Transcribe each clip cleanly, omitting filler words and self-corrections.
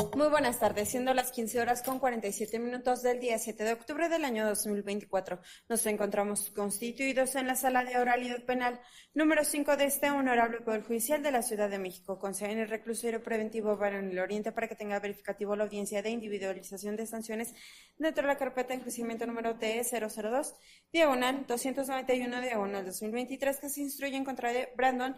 Muy buenas tardes, siendo las 15 horas con 47 minutos del día 7 de octubre del año 2024. Nos encontramos constituidos en la Sala de Oralidad Penal número 5 de este Honorable Poder Judicial de la Ciudad de México. Conceden el reclusorio preventivo Varonil Oriente para que tenga verificativo la audiencia de individualización de sanciones dentro de la carpeta de enjuiciamiento número TE-002, diagonal 291, diagonal 2023, que se instruye en contra de Brandon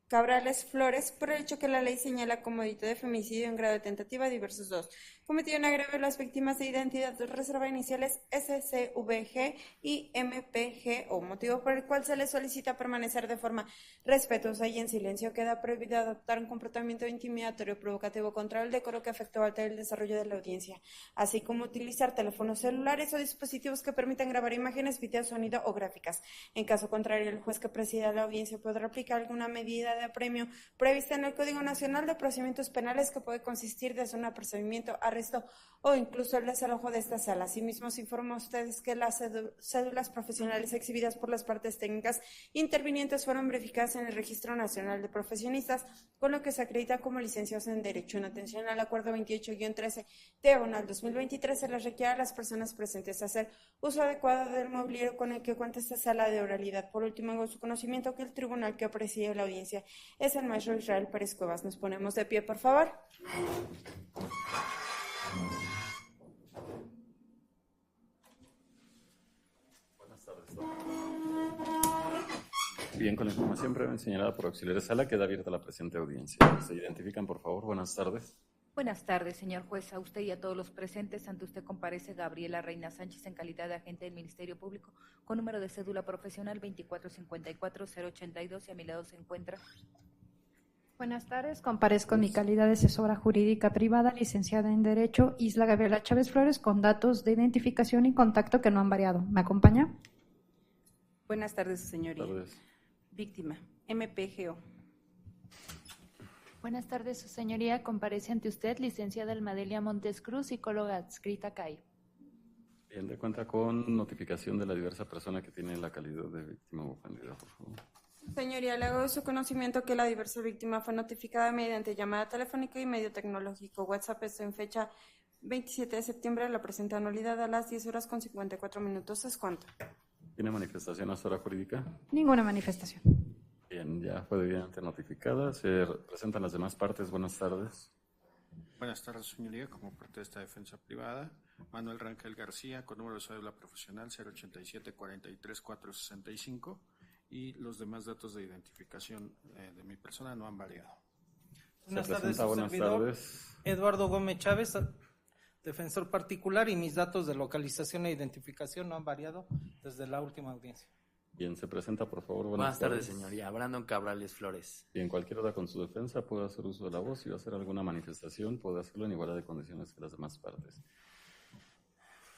Cabrales Flores por el hecho que la ley señala como delito de femicidio en grado de tentativa diversos 2, cometido en agravio a las víctimas de identidad de reserva iniciales SCVG y MPG, o motivo por el cual se les solicita permanecer de forma respetuosa y en silencio. Queda prohibido adoptar un comportamiento intimidatorio provocativo contra el decoro que afecte o altere el desarrollo de la audiencia, así como utilizar teléfonos celulares o dispositivos que permitan grabar imágenes, video, sonido o gráficas. En caso contrario, el juez que presida la audiencia podrá aplicar alguna medida de apremio prevista en el Código Nacional de Procedimientos Penales, que puede consistir desde un apercibimiento, arresto o incluso el desalojo de esta sala. Asimismo, se informa a ustedes que las cédulas profesionales exhibidas por las partes técnicas intervinientes fueron verificadas en el Registro Nacional de Profesionistas, con lo que se acreditan como licenciados en Derecho. En atención al acuerdo 28-13 diagonal 2023, se les requiere a las personas presentes hacer uso adecuado del mobiliario con el que cuenta esta sala de oralidad. Por último, hago su conocimiento que el tribunal que preside la audiencia es el maestro Israel Pérez Cuevas. Nos ponemos de pie, por favor. Buenas tardes. Bien, con la información breve señalada por auxiliar de sala, queda abierta la presente audiencia. ¿Se identifican, por favor? Buenas tardes. Buenas tardes, señor juez. A usted y a todos los presentes, ante usted comparece Gabriela Reina Sánchez en calidad de agente del Ministerio Público con número de cédula profesional 2454082 y a mi lado se encuentra. Buenas tardes, comparezco en mi calidad de asesora jurídica privada, licenciada en Derecho, Isla Gabriela Chávez Flores, con datos de identificación y contacto que no han variado. ¿Me acompaña? Buenas tardes, señoría. Buenas tardes. Víctima, MPGO. Buenas tardes, su señoría. Comparece ante usted, licenciada Almadelia Montes Cruz, psicóloga adscrita CAI. Bien, de cuenta con notificación de la diversa persona que tiene la calidad de víctima o ofendida, por favor. Señoría, le hago de su conocimiento que la diversa víctima fue notificada mediante llamada telefónica y medio tecnológico. WhatsApp está en fecha 27 de septiembre de la presente anualidad a las 10 horas con 54 minutos. ¿Es cuánto? ¿Tiene manifestación asesora jurídica? Ninguna manifestación. Bien, ya fue debidamente notificada. Se presentan las demás partes. Buenas tardes. Buenas tardes, señoría. Como parte de esta defensa privada, Manuel Rangel García, con número de cédula profesional 087-43465, y los demás datos de identificación de mi persona no han variado. Buenas Se tardes, presenta, su buenas servidor, tardes. Eduardo Gómez Chávez, defensor particular, y mis datos de localización e identificación no han variado desde la última audiencia. Bien, se presenta, por favor. Buenas tardes, señoría. Brandon Cabrales Flores. Bien, cualquier hora con su defensa puede hacer uso de la voz. Si va a hacer alguna manifestación, puede hacerlo en igualdad de condiciones que las demás partes.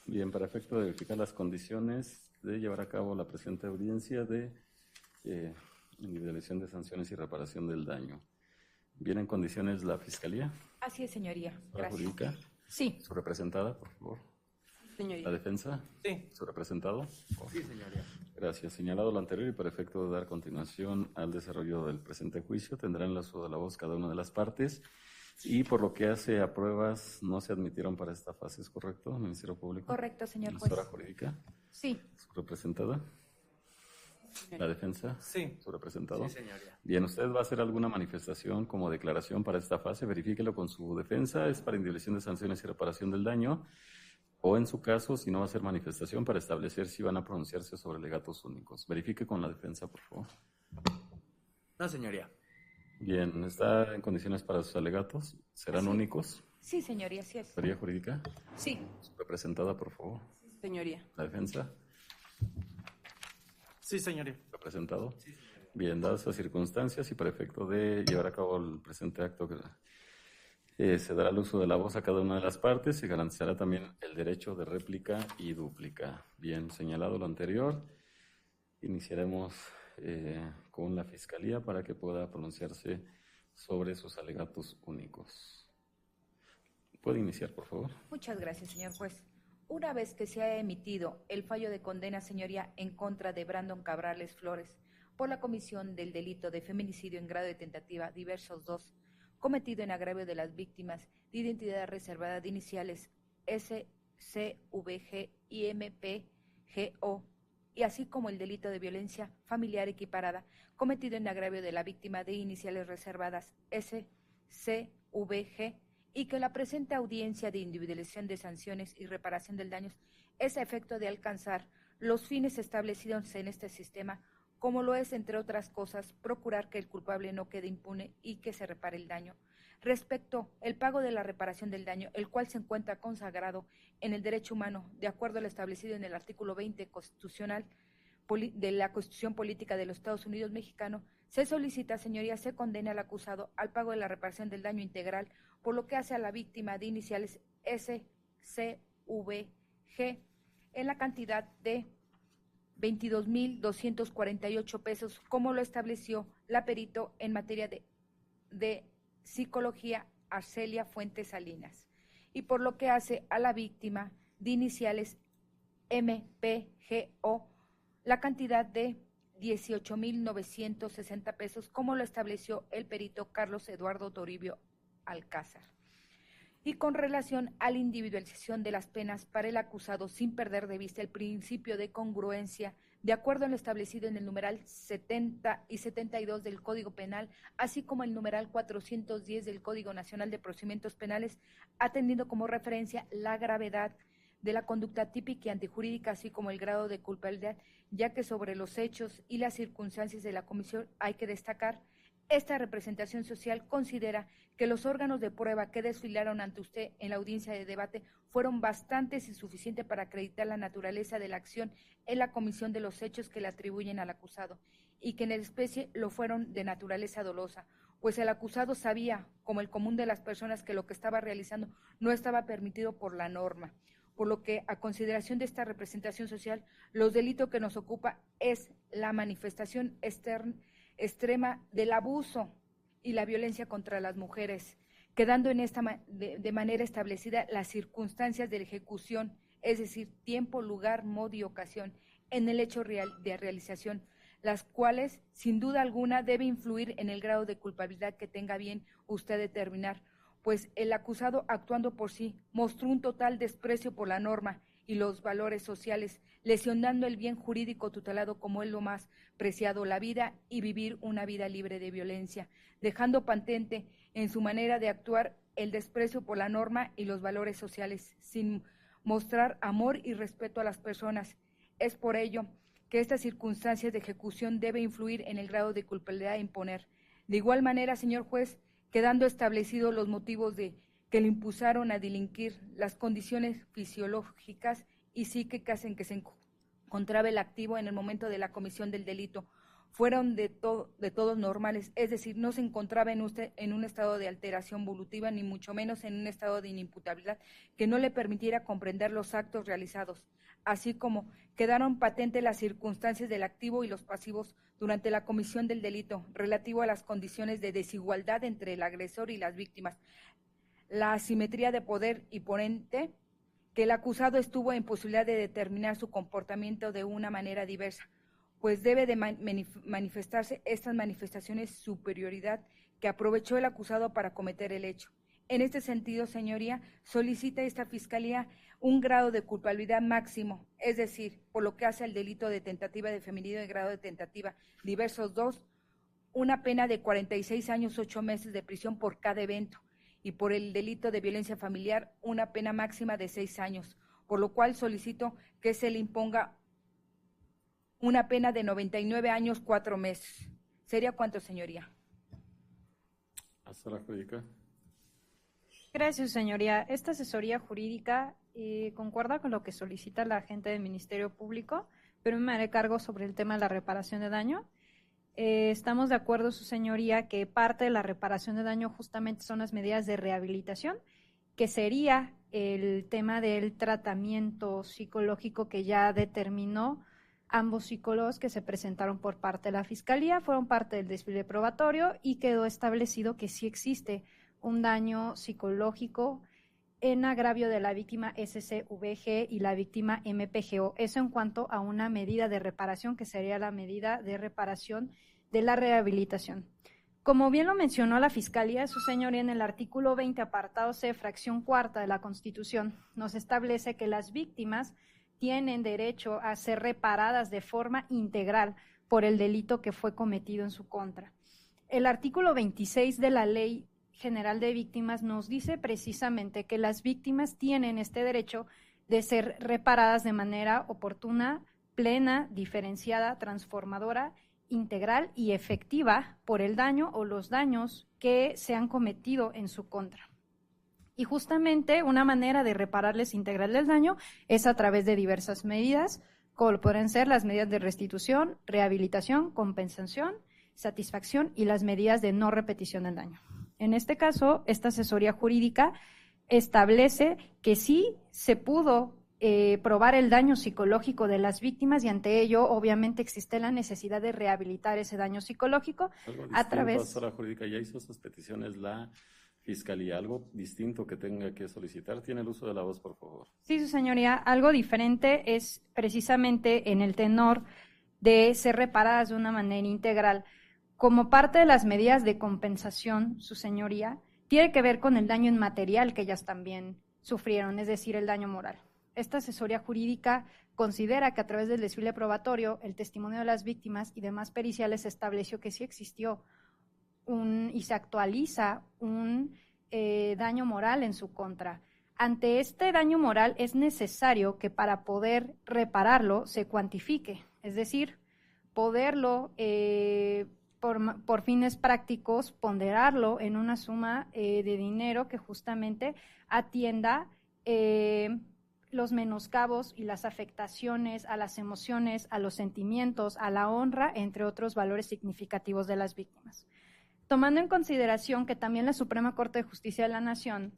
Bien, para efecto de verificar las condiciones de llevar a cabo la presente audiencia de individualización de sanciones y reparación del daño. ¿Viene en condiciones la Fiscalía? Así es, señoría. ¿La Gracias. jurídica? Sí. ¿Su representada, por favor? Señoría. ¿La defensa? Sí. ¿Su representado? Sí, señoría. Gracias. Señalado lo anterior y para efecto de dar continuación al desarrollo del presente juicio, tendrán el uso de la voz cada una de las partes y por lo que hace a pruebas no se admitieron para esta fase, ¿es correcto, Ministerio Público? Correcto, señor juez. ¿Asesora jurídica? Sí. ¿Su representada? ¿La defensa? Sí. ¿Su representado? Sí, señoría. Bien, ¿usted va a hacer alguna manifestación como declaración para esta fase? Verifíquelo con su defensa, es para individualización de sanciones y reparación del daño, o en su caso, si no va a hacer manifestación, para establecer si van a pronunciarse sobre legatos únicos. Verifique con la defensa, por favor. No, señoría. Bien, ¿está en condiciones para sus alegatos? ¿Serán únicos? Sí, señoría, así es. ¿Asesoría jurídica? Sí. Su representada, por favor. Señoría. ¿La defensa? Sí, señoría. ¿Representado? Sí, señoría. Bien, dadas las circunstancias y para efecto de llevar a cabo el presente acto, se dará el uso de la voz a cada una de las partes, se garantizará también el derecho de réplica y dúplica. Bien, señalado lo anterior, iniciaremos con la Fiscalía para que pueda pronunciarse sobre sus alegatos únicos. ¿Puede iniciar, por favor? Muchas gracias, señor juez. Una vez que se ha emitido el fallo de condena, señoría, en contra de Brandon Cabrales Flores por la comisión del delito de feminicidio en grado de tentativa diversos 2, cometido en agravio de las víctimas de identidad reservada de iniciales SCVG y MPGO, y así como el delito de violencia familiar equiparada cometido en agravio de la víctima de iniciales reservadas SCVG, y que la presente audiencia de individualización de sanciones y reparación del daño es a efecto de alcanzar los fines establecidos en este sistema, como lo es, entre otras cosas, procurar que el culpable no quede impune y que se repare el daño. Respecto al pago de la reparación del daño, el cual se encuentra consagrado en el derecho humano, de acuerdo a lo establecido en el artículo 20 constitucional de la Constitución Política de los Estados Unidos Mexicanos, se solicita, señoría, se condene al acusado al pago de la reparación del daño integral por lo que hace a la víctima de iniciales SCVG en la cantidad de 22,248 pesos, como lo estableció la perito en materia de psicología Arcelia Fuentes Salinas, y por lo que hace a la víctima de iniciales MPGO la cantidad de 18,960 pesos, como lo estableció el perito Carlos Eduardo Toribio Alcázar. Y con relación a la individualización de las penas para el acusado, sin perder de vista el principio de congruencia, de acuerdo a lo establecido en el numeral 70 y 72 del Código Penal, así como el numeral 410 del Código Nacional de Procedimientos Penales, atendiendo como referencia la gravedad de la conducta típica y antijurídica, así como el grado de culpabilidad, ya que sobre los hechos y las circunstancias de la comisión hay que destacar. Esta representación social considera que los órganos de prueba que desfilaron ante usted en la audiencia de debate fueron bastantes y suficientes para acreditar la naturaleza de la acción en la comisión de los hechos que le atribuyen al acusado, y que en especie lo fueron de naturaleza dolosa, pues el acusado sabía, como el común de las personas, que lo que estaba realizando no estaba permitido por la norma, por lo que, a consideración de esta representación social, los delitos que nos ocupa es la manifestación extrema del abuso y la violencia contra las mujeres, quedando en esta de manera establecida las circunstancias de la ejecución, es decir, tiempo, lugar, modo y ocasión, en el hecho real de realización, las cuales, sin duda alguna, debe influir en el grado de culpabilidad que tenga bien usted determinar, pues el acusado, actuando por sí, mostró un total desprecio por la norma y los valores sociales, lesionando el bien jurídico tutelado como es lo más preciado, la vida, y vivir una vida libre de violencia, dejando patente en su manera de actuar el desprecio por la norma y los valores sociales, sin mostrar amor y respeto a las personas. Es por ello que estas circunstancias de ejecución deben influir en el grado de culpabilidad a imponer. De igual manera, señor juez, quedando establecidos los motivos que le impulsaron a delinquir, las condiciones fisiológicas y psíquicas en que se encontraba el activo en el momento de la comisión del delito, fueron de todos normales, es decir, no se encontraba en usted en un estado de alteración evolutiva, ni mucho menos en un estado de inimputabilidad que no le permitiera comprender los actos realizados, así como quedaron patentes las circunstancias del activo y los pasivos durante la comisión del delito, relativo a las condiciones de desigualdad entre el agresor y las víctimas, la asimetría de poder y por ende que el acusado estuvo en posibilidad de determinar su comportamiento de una manera diversa, pues debe de manifestarse estas manifestaciones de superioridad que aprovechó el acusado para cometer el hecho. En este sentido, señoría, solicita esta Fiscalía un grado de culpabilidad máximo, es decir, por lo que hace al delito de tentativa de feminicidio de grado de tentativa diversos 2, una pena de 46 años, 8 meses de prisión por cada evento, y por el delito de violencia familiar una pena máxima de 6 años, por lo cual solicito que se le imponga una pena de 99 años, 4 meses. ¿Sería cuánto, señoría? Hasta la jurídica. Gracias, señoría. Esta asesoría jurídica concuerda con lo que solicita la agente del Ministerio Público, pero me haré cargo sobre el tema de la reparación de daño. Estamos de acuerdo, su señoría, que parte de la reparación de daño justamente son las medidas de rehabilitación, que sería el tema del tratamiento psicológico que ya determinó ambos psicólogos que se presentaron por parte de la Fiscalía, fueron parte del desfile probatorio y quedó establecido que sí existe un daño psicológico en agravio de la víctima SCVG y la víctima MPGO. Eso en cuanto a una medida de reparación que sería la medida de reparación de la rehabilitación. Como bien lo mencionó la Fiscalía, su señoría, en el artículo 20, apartado C, fracción cuarta de la Constitución, nos establece que las víctimas tienen derecho a ser reparadas de forma integral por el delito que fue cometido en su contra. El artículo 26 de la Ley General de Víctimas nos dice precisamente que las víctimas tienen este derecho de ser reparadas de manera oportuna, plena, diferenciada, transformadora, integral y efectiva por el daño o los daños que se han cometido en su contra. Y justamente una manera de repararles integral el daño es a través de diversas medidas, como pueden ser las medidas de restitución, rehabilitación, compensación, satisfacción y las medidas de no repetición del daño. En este caso, esta asesoría jurídica establece que sí se pudo probar el daño psicológico de las víctimas y ante ello obviamente existe la necesidad de rehabilitar ese daño psicológico a través… Asesora jurídica, ya hizo sus peticiones la Fiscalía, algo distinto que tenga que solicitar. Tiene el uso de la voz, por favor. Sí, su señoría, algo diferente es precisamente en el tenor de ser reparadas de una manera integral. Como parte de las medidas de compensación, su señoría, tiene que ver con el daño inmaterial que ellas también sufrieron, es decir, el daño moral. Esta asesoría jurídica considera que a través del desfile probatorio, el testimonio de las víctimas y demás periciales estableció que sí existió y se actualiza un daño moral en su contra. Ante este daño moral es necesario que para poder repararlo se cuantifique, es decir, poderlo por fines prácticos ponderarlo en una suma de dinero que justamente atienda los menoscabos y las afectaciones a las emociones, a los sentimientos, a la honra, entre otros valores significativos de las víctimas. Tomando en consideración que también la Suprema Corte de Justicia de la Nación,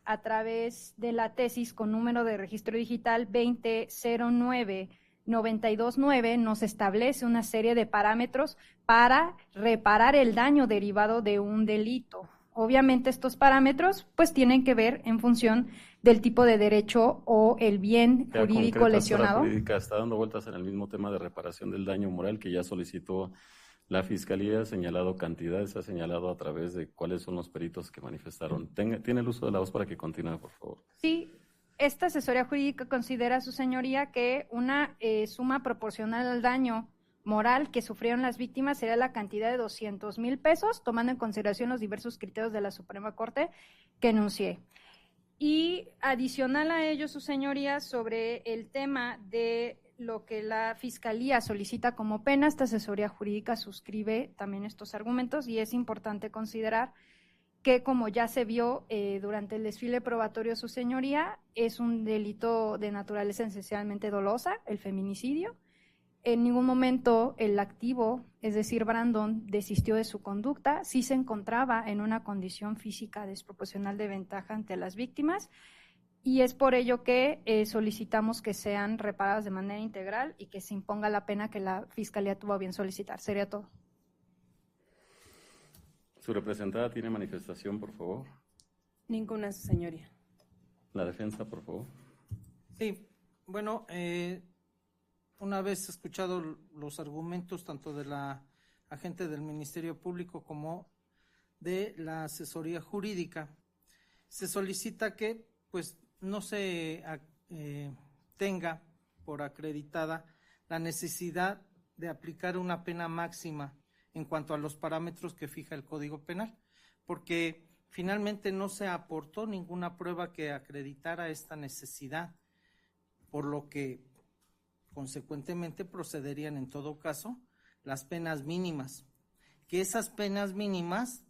a través de la tesis con número de registro digital 2009-929, nos establece una serie de parámetros para reparar el daño derivado de un delito. Obviamente estos parámetros pues tienen que ver en función del tipo de derecho o el bien jurídico lesionado. La jurídica está dando vueltas en el mismo tema de reparación del daño moral que ya solicitó la Fiscalía, ha señalado cantidades, ha señalado a través de cuáles son los peritos que manifestaron. Tiene el uso de la voz para que continúe, por favor. Sí, esta asesoría jurídica considera, su señoría, que una suma proporcional al daño moral que sufrieron las víctimas sería la cantidad de 200,000 pesos, tomando en consideración los diversos criterios de la Suprema Corte que enuncié. Y adicional a ello, su señoría, sobre el tema de lo que la Fiscalía solicita como pena, esta asesoría jurídica suscribe también estos argumentos y es importante considerar que, como ya se vio durante el desfile probatorio, su señoría, es un delito de naturaleza esencialmente dolosa, el feminicidio. En ningún momento el activo, es decir, Brandon, desistió de su conducta, sí se encontraba en una condición física desproporcional de ventaja ante las víctimas y es por ello que solicitamos que sean reparadas de manera integral y que se imponga la pena que la Fiscalía tuvo a bien solicitar. Sería todo. Su representada tiene manifestación, por favor. Ninguna, su señoría. La defensa, por favor. Sí, bueno, una vez escuchado los argumentos tanto de la agente del Ministerio Público como de la asesoría jurídica, se solicita que pues no se tenga por acreditada la necesidad de aplicar una pena máxima en cuanto a los parámetros que fija el Código Penal, porque finalmente no se aportó ninguna prueba que acreditara esta necesidad, por lo que consecuentemente procederían en todo caso las penas mínimas, que esas penas mínimas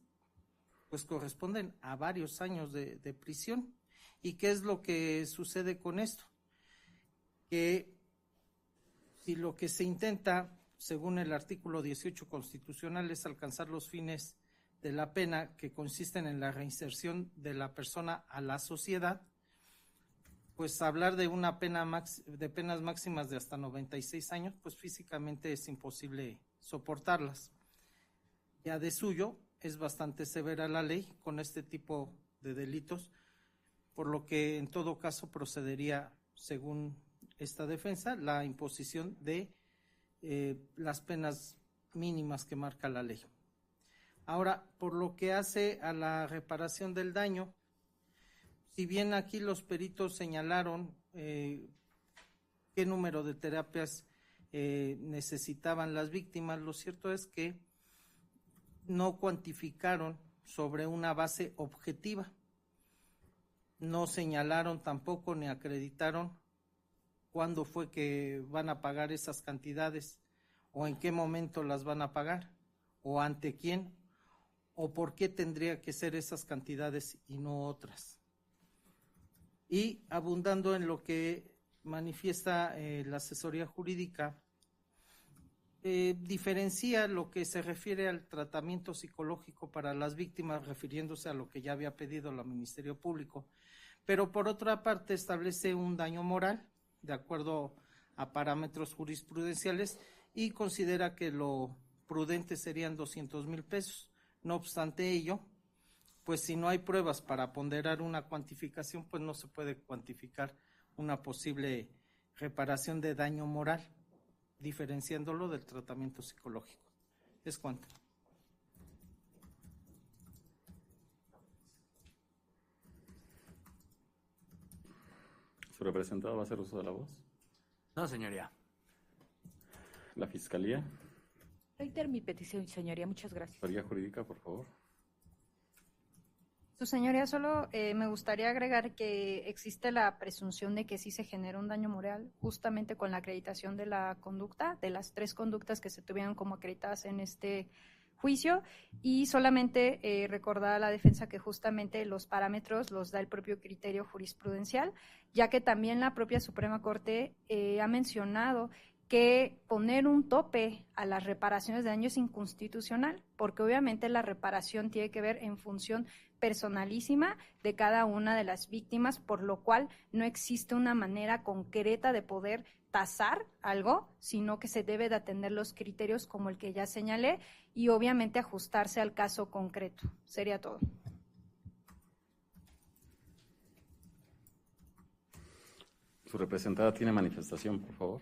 pues corresponden a varios años de prisión. ¿Y qué es lo que sucede con esto? Que si lo que se intenta, según el artículo 18 constitucional, es alcanzar los fines de la pena que consisten en la reinserción de la persona a la sociedad, pues hablar de una pena de penas máximas de hasta 96 años, pues físicamente es imposible soportarlas. Ya de suyo es bastante severa la ley con este tipo de delitos, por lo que en todo caso procedería, según esta defensa, la imposición de las penas mínimas que marca la ley. Ahora, por lo que hace a la reparación del daño, si bien aquí los peritos señalaron qué número de terapias necesitaban las víctimas, lo cierto es que no cuantificaron sobre una base objetiva. No señalaron tampoco ni acreditaron cuándo fue que van a pagar esas cantidades o en qué momento las van a pagar o ante quién o por qué tendría que ser esas cantidades y no otras. Y abundando en lo que manifiesta la asesoría jurídica, diferencia lo que se refiere al tratamiento psicológico para las víctimas, refiriéndose a lo que ya había pedido el Ministerio Público, pero por otra parte establece un daño moral de acuerdo a parámetros jurisprudenciales y considera que lo prudente serían 200,000 pesos. No obstante ello, pues si no hay pruebas para ponderar una cuantificación, pues no se puede cuantificar una posible reparación de daño moral, diferenciándolo del tratamiento psicológico. Es cuanto. ¿Su representado va a hacer uso de la voz? No, señoría. ¿La Fiscalía? Reitero mi petición, señoría. Muchas gracias. Asesoría jurídica, por favor. Su señoría, solo me gustaría agregar que existe la presunción de que sí se genera un daño moral justamente con la acreditación de la conducta, de las 3 conductas que se tuvieron como acreditadas en este juicio, y solamente recordar a la defensa que justamente los parámetros los da el propio criterio jurisprudencial, ya que también la propia Suprema Corte ha mencionado que poner un tope a las reparaciones de daño es inconstitucional, porque obviamente la reparación tiene que ver en función personalísima de cada una de las víctimas, por lo cual no existe una manera concreta de poder tasar algo, sino que se debe de atender los criterios como el que ya señalé y obviamente ajustarse al caso concreto. Sería todo. ¿Su representada tiene manifestación, por favor?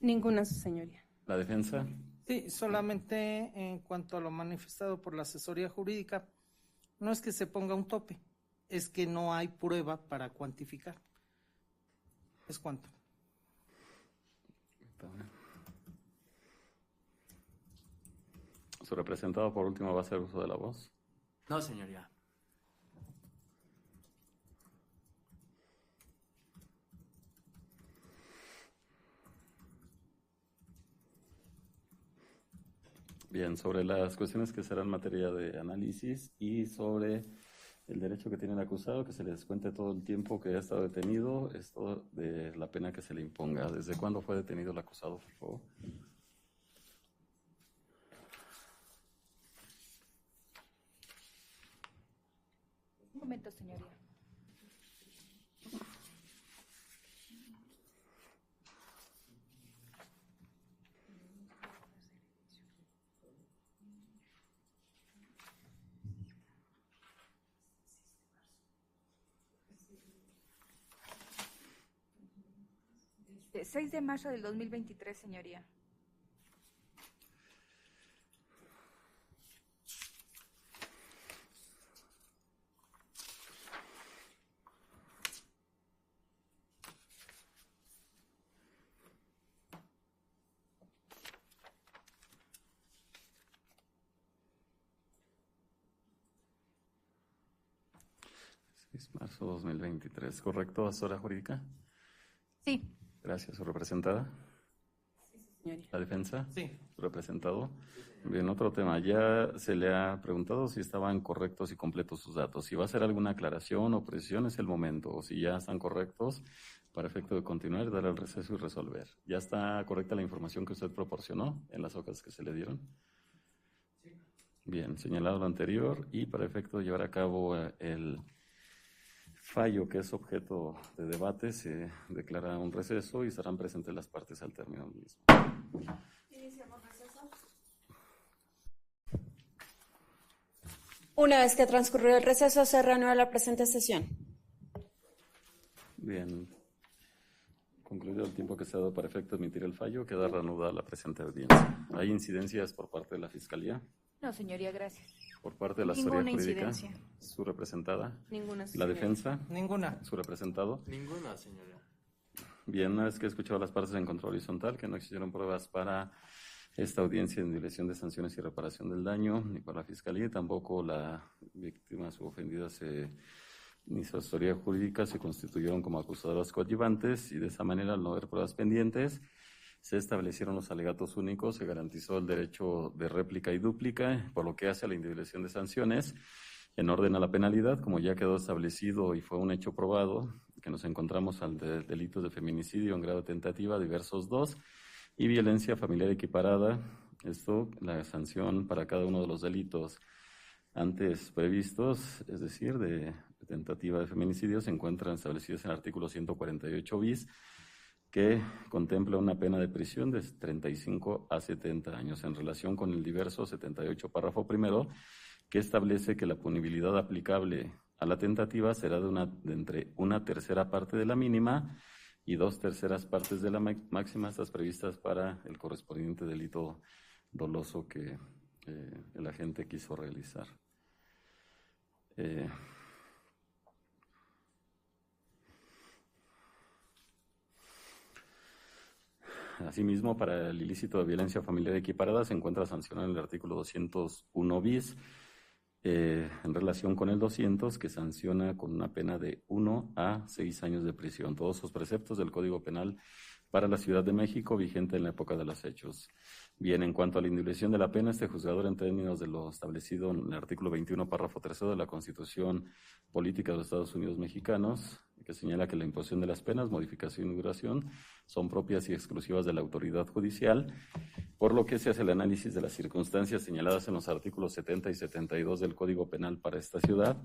Ninguna, su señoría. ¿La defensa? Sí, solamente en cuanto a lo manifestado por la asesoría jurídica, no es que se ponga un tope, es que no hay prueba para cuantificar. Es cuanto. ¿Su representado, por último, va a hacer uso de la voz? No, señoría. Bien, sobre las cuestiones que serán materia de análisis y sobre el derecho que tiene el acusado, que se le descuente todo el tiempo que ha estado detenido, esto de la pena que se le imponga. ¿Desde cuándo fue detenido el acusado, por favor? Un momento, señoría. De 6 de marzo del 2023, señoría. Marzo 2023, ¿correcto, asesora jurídica? Sí. Gracias. ¿Su representada? Sí, su señoría. ¿La defensa? Sí. ¿Su representado? Bien, otro tema. Ya se le ha preguntado si estaban correctos y completos sus datos. Si va a hacer alguna aclaración o precisión, es el momento. O si ya están correctos, para efecto de continuar, dar el receso y resolver. ¿Ya está correcta la información que usted proporcionó en las hojas que se le dieron? Sí. Bien, señalado lo anterior y para efecto de llevar a cabo el fallo que es objeto de debate, se declara un receso y estarán presentes las partes al término del mismo. Iniciamos receso. Una vez que transcurrió el receso, se reanuda la presente sesión. Bien. Concluido el tiempo que se ha dado para efecto de emitir el fallo, queda reanudada la presente audiencia. ¿Hay incidencias por parte de la Fiscalía? No, señoría, gracias. Por parte de la asesoría Ninguna jurídica, incidencia. su representada. Ninguna, La señoría. defensa, Ninguna. su representado. Ninguna, señoría. Bien, una vez que he escuchado a las partes en control horizontal, que no existieron pruebas para esta audiencia de individuación de sanciones y reparación del daño, ni por la Fiscalía, y tampoco la víctima subofendida ni su asesoría jurídica se constituyeron como acusadoras coadyuvantes, y de esa manera, al no haber pruebas pendientes, se establecieron los alegatos únicos, se garantizó el derecho de réplica y dúplica, por lo que hace a la individualización de sanciones. En orden a la penalidad, como ya quedó establecido y fue un hecho probado, que nos encontramos al delitos de feminicidio en grado de tentativa, diversos 2, y violencia familiar equiparada. Esto, la sanción para cada uno de los delitos antes previstos, es decir, de tentativa de feminicidio, se encuentran establecidos en el artículo 148 bis, que contempla una pena de prisión de 35 a 70 años en relación con el diverso 78 párrafo primero, que establece que la punibilidad aplicable a la tentativa será de entre una tercera parte de la mínima y 2/3 partes de la máxima, estas previstas para el correspondiente delito doloso que el agente quiso realizar. Asimismo, para el ilícito de violencia familiar equiparada se encuentra sancionado en el artículo 201 bis, en relación con el 200, que sanciona con una pena de 1 a 6 años de prisión. Todos los preceptos del Código Penal para la Ciudad de México, vigente en la época de los hechos. Bien, en cuanto a la individualización de la pena, este juzgador, en términos de lo establecido en el artículo 21, párrafo 3 de la Constitución Política de los Estados Unidos Mexicanos, que señala que la imposición de las penas, modificación y duración, son propias y exclusivas de la autoridad judicial, por lo que se hace el análisis de las circunstancias señaladas en los artículos 70 y 72 del Código Penal para esta ciudad,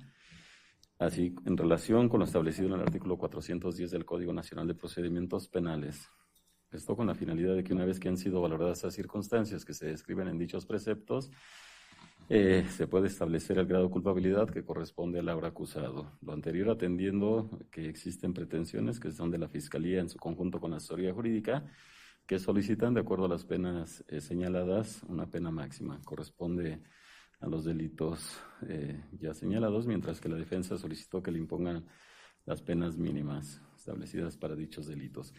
así en relación con lo establecido en el artículo 410 del Código Nacional de Procedimientos Penales. Esto con la finalidad de que una vez que han sido valoradas esas circunstancias que se describen en dichos preceptos, se puede establecer el grado de culpabilidad que corresponde al ahora acusado. Lo anterior atendiendo que existen pretensiones que son de la Fiscalía en su conjunto con la asesoría jurídica, que solicitan, de acuerdo a las penas señaladas, una pena máxima. Corresponde a los delitos ya señalados, mientras que la defensa solicitó que le impongan las penas mínimas establecidas para dichos delitos.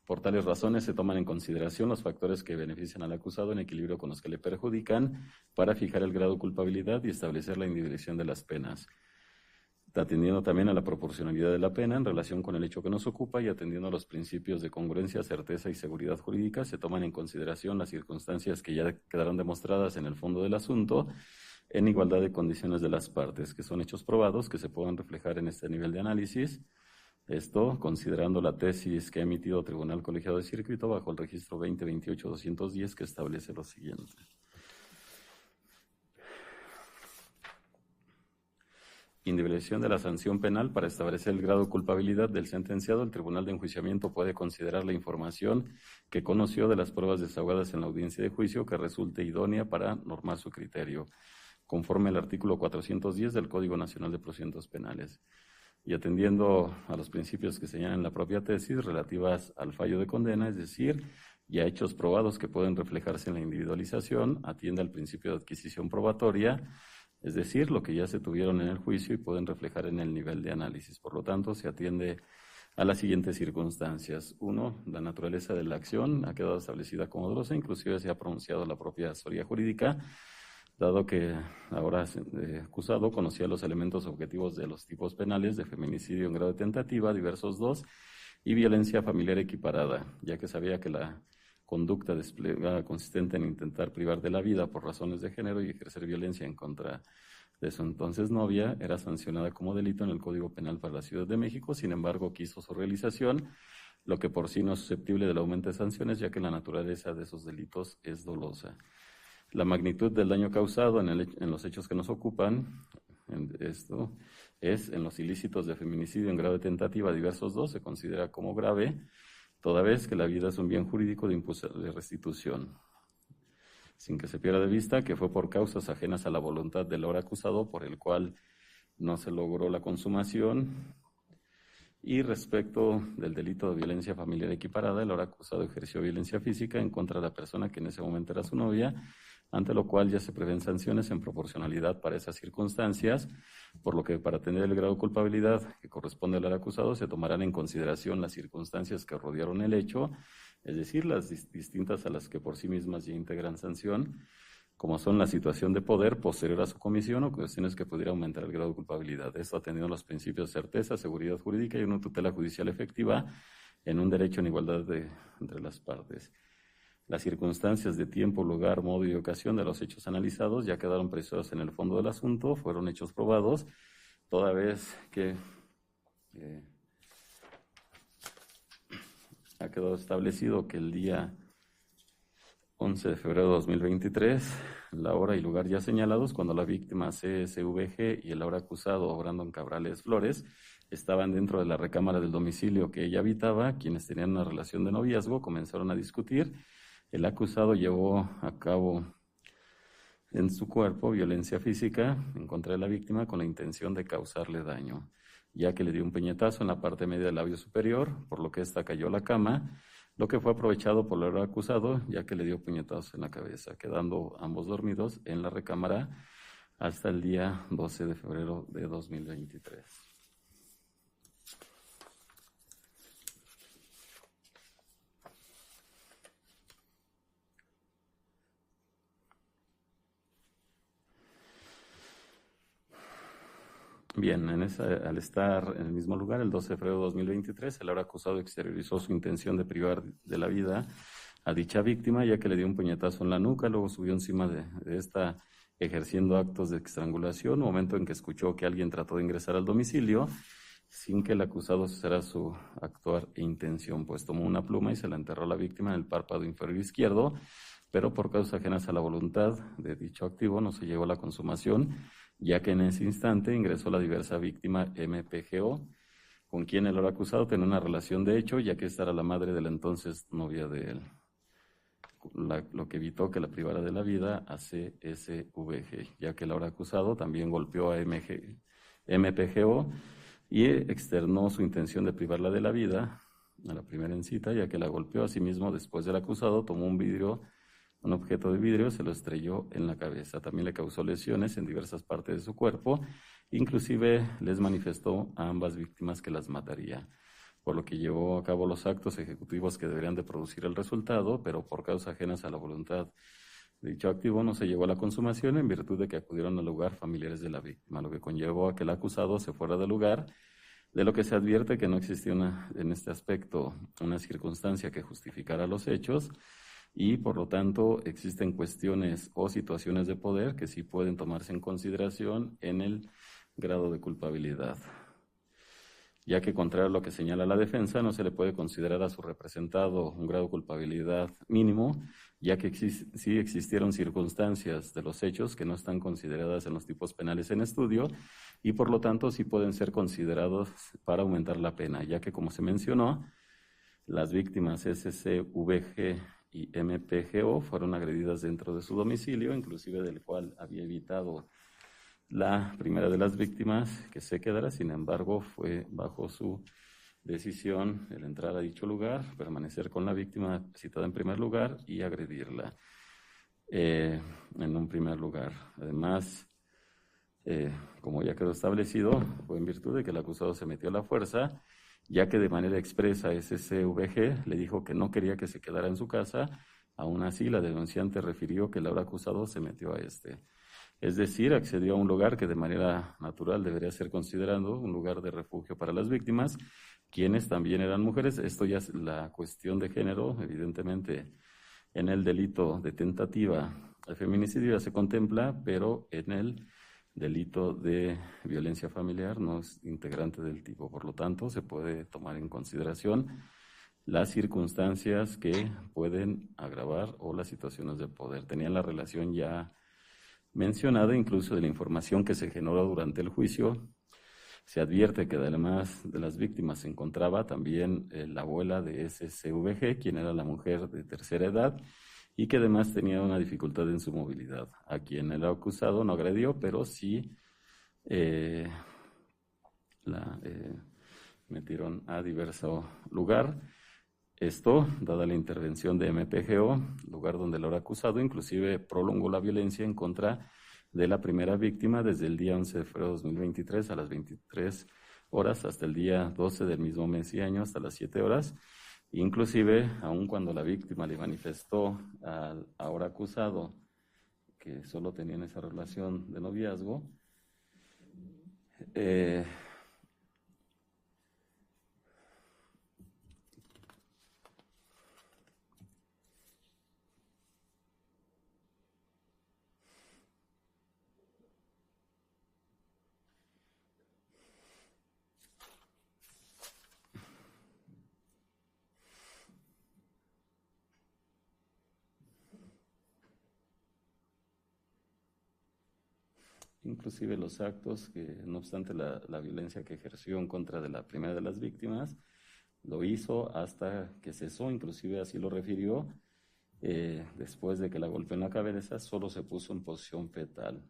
Por tales razones se toman en consideración los factores que benefician al acusado en equilibrio con los que le perjudican para fijar el grado de culpabilidad y establecer la individualización de las penas, atendiendo también a la proporcionalidad de la pena en relación con el hecho que nos ocupa y atendiendo a los principios de congruencia, certeza y seguridad jurídica. Se toman en consideración las circunstancias que ya quedaron demostradas en el fondo del asunto en igualdad de condiciones de las partes, que son hechos probados que se puedan reflejar en este nivel de análisis. Esto considerando la tesis que ha emitido el Tribunal Colegiado de Circuito bajo el registro 2028-210, que establece lo siguiente. Individualización de la sanción penal. Para establecer el grado de culpabilidad del sentenciado, el Tribunal de Enjuiciamiento puede considerar la información que conoció de las pruebas desahogadas en la audiencia de juicio que resulte idónea para normar su criterio, conforme al artículo 410 del Código Nacional de Procedimientos Penales. Y atendiendo a los principios que señalan en la propia tesis relativas al fallo de condena, es decir, y a hechos probados que pueden reflejarse en la individualización, atiende al principio de adquisición probatoria, es decir, lo que ya se tuvieron en el juicio y pueden reflejar en el nivel de análisis. Por lo tanto, se atiende a las siguientes circunstancias. 1, la naturaleza de la acción ha quedado establecida como dolosa, inclusive se ha pronunciado la propia asesoría jurídica, dado que ahora acusado conocía los elementos objetivos de los tipos penales de feminicidio en grado de tentativa, diversos 2, y violencia familiar equiparada, ya que sabía que la conducta desplegada consistente en intentar privar de la vida por razones de género y ejercer violencia en contra de su entonces novia era sancionada como delito en el Código Penal para la Ciudad de México. Sin embargo, quiso su realización, lo que por sí no es susceptible del aumento de sanciones, ya que la naturaleza de esos delitos es dolosa. La magnitud del daño causado en los hechos que nos ocupan, esto es en los ilícitos de feminicidio en grado de tentativa diversos 2, se considera como grave, toda vez que la vida es un bien jurídico de restitución, sin que se pierda de vista que fue por causas ajenas a la voluntad del ahora acusado, por el cual no se logró la consumación. Y respecto del delito de violencia familiar equiparada, el ahora acusado ejerció violencia física en contra de la persona que en ese momento era su novia, ante lo cual ya se prevén sanciones en proporcionalidad para esas circunstancias, por lo que para tener el grado de culpabilidad que corresponde al acusado se tomarán en consideración las circunstancias que rodearon el hecho, es decir, las distintas a las que por sí mismas ya integran sanción, como son la situación de poder posterior a su comisión o cuestiones que pudieran aumentar el grado de culpabilidad. Esto atendiendo a los principios de certeza, seguridad jurídica y una tutela judicial efectiva en un derecho en igualdad entre las partes. Las circunstancias de tiempo, lugar, modo y ocasión de los hechos analizados ya quedaron precisadas en el fondo del asunto, fueron hechos probados, toda vez que ha quedado establecido que el día 11 de febrero de 2023, la hora y lugar ya señalados, cuando la víctima CSVG y el ahora acusado Brandon Cabrales Flores estaban dentro de la recámara del domicilio que ella habitaba, quienes tenían una relación de noviazgo, comenzaron a discutir. El acusado llevó a cabo en su cuerpo violencia física en contra de la víctima con la intención de causarle daño, ya que le dio un puñetazo en la parte media del labio superior, por lo que ésta cayó a la cama, lo que fue aprovechado por el acusado, ya que le dio puñetazos en la cabeza, quedando ambos dormidos en la recámara hasta el día 12 de febrero de 2023. Bien, al estar en el mismo lugar, el 12 de febrero de 2023, el ahora acusado exteriorizó su intención de privar de la vida a dicha víctima, ya que le dio un puñetazo en la nuca, luego subió encima de esta ejerciendo actos de estrangulación, momento en que escuchó que alguien trató de ingresar al domicilio, sin que el acusado cesara su actuar e intención, pues tomó una pluma y se la enterró a la víctima en el párpado inferior izquierdo, pero por causas ajenas a la voluntad de dicho activo no se llegó a la consumación, ya que en ese instante ingresó la diversa víctima MPGO, con quien el ahora acusado tenía una relación de hecho, ya que esta era la madre de la entonces novia de él, lo que evitó que la privara de la vida a CSVG, ya que el ahora acusado también golpeó a MPGO y externó su intención de privarla de la vida a la primera encita, ya que la golpeó. Asimismo, después del acusado, tomó un objeto de vidrio, se lo estrelló en la cabeza. También le causó lesiones en diversas partes de su cuerpo, inclusive les manifestó a ambas víctimas que las mataría, por lo que llevó a cabo los actos ejecutivos que deberían de producir el resultado, pero por causas ajenas a la voluntad de dicho activo no se llegó a la consumación en virtud de que acudieron al lugar familiares de la víctima, lo que conllevó a que el acusado se fuera del lugar, de lo que se advierte que no existía en este aspecto una circunstancia que justificara los hechos, y por lo tanto existen cuestiones o situaciones de poder que sí pueden tomarse en consideración en el grado de culpabilidad, ya que contrario a lo que señala la defensa, no se le puede considerar a su representado un grado de culpabilidad mínimo, ya que sí existieron circunstancias de los hechos que no están consideradas en los tipos penales en estudio y por lo tanto sí pueden ser considerados para aumentar la pena, ya que como se mencionó, las víctimas SCVG y MPGO fueron agredidas dentro de su domicilio, inclusive del cual había evitado la primera de las víctimas que se quedara. Sin embargo, fue bajo su decisión el entrar a dicho lugar, permanecer con la víctima citada en primer lugar y agredirla en un primer lugar. Además, como ya quedó establecido, fue en virtud de que el acusado se metió a la fuerza, ya que de manera expresa SCVG le dijo que no quería que se quedara en su casa. Aún así, la denunciante refirió que el ahora acusado se metió a es decir, accedió a un lugar que de manera natural debería ser considerado un lugar de refugio para las víctimas, quienes también eran mujeres. Esto ya es la cuestión de género, evidentemente en el delito de tentativa de feminicidio ya se contempla, pero en el delito de violencia familiar no es integrante del tipo. Por lo tanto, se puede tomar en consideración las circunstancias que pueden agravar o las situaciones de poder. Tenían la relación ya mencionada, incluso de la información que se generó durante el juicio. Se advierte que además de las víctimas se encontraba también la abuela de SCVG, quien era la mujer de tercera edad, y que además tenía una dificultad en su movilidad, a quien el acusado no agredió, pero sí la metieron a diverso lugar, Esto, dada la intervención de MPGO, lugar donde el ahora acusado inclusive prolongó la violencia en contra de la primera víctima desde el día 11 de febrero de 2023 a las 23 horas hasta el día 12 del mismo mes y año hasta las 7 horas. Inclusive, aun cuando la víctima le manifestó al ahora acusado que solo tenían esa relación de noviazgo, inclusive los actos que, no obstante la violencia que ejerció en contra de la primera de las víctimas, lo hizo hasta que cesó, inclusive así lo refirió, después de que la golpeó en la cabeza, solo se puso en posición fetal.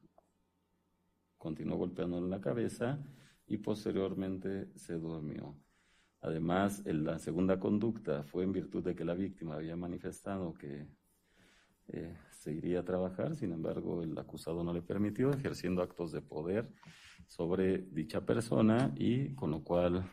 Continuó golpeando en la cabeza y posteriormente se durmió. Además, la segunda conducta fue en virtud de que la víctima había manifestado que se iría a trabajar, sin embargo el acusado no le permitió, ejerciendo actos de poder sobre dicha persona y con lo cual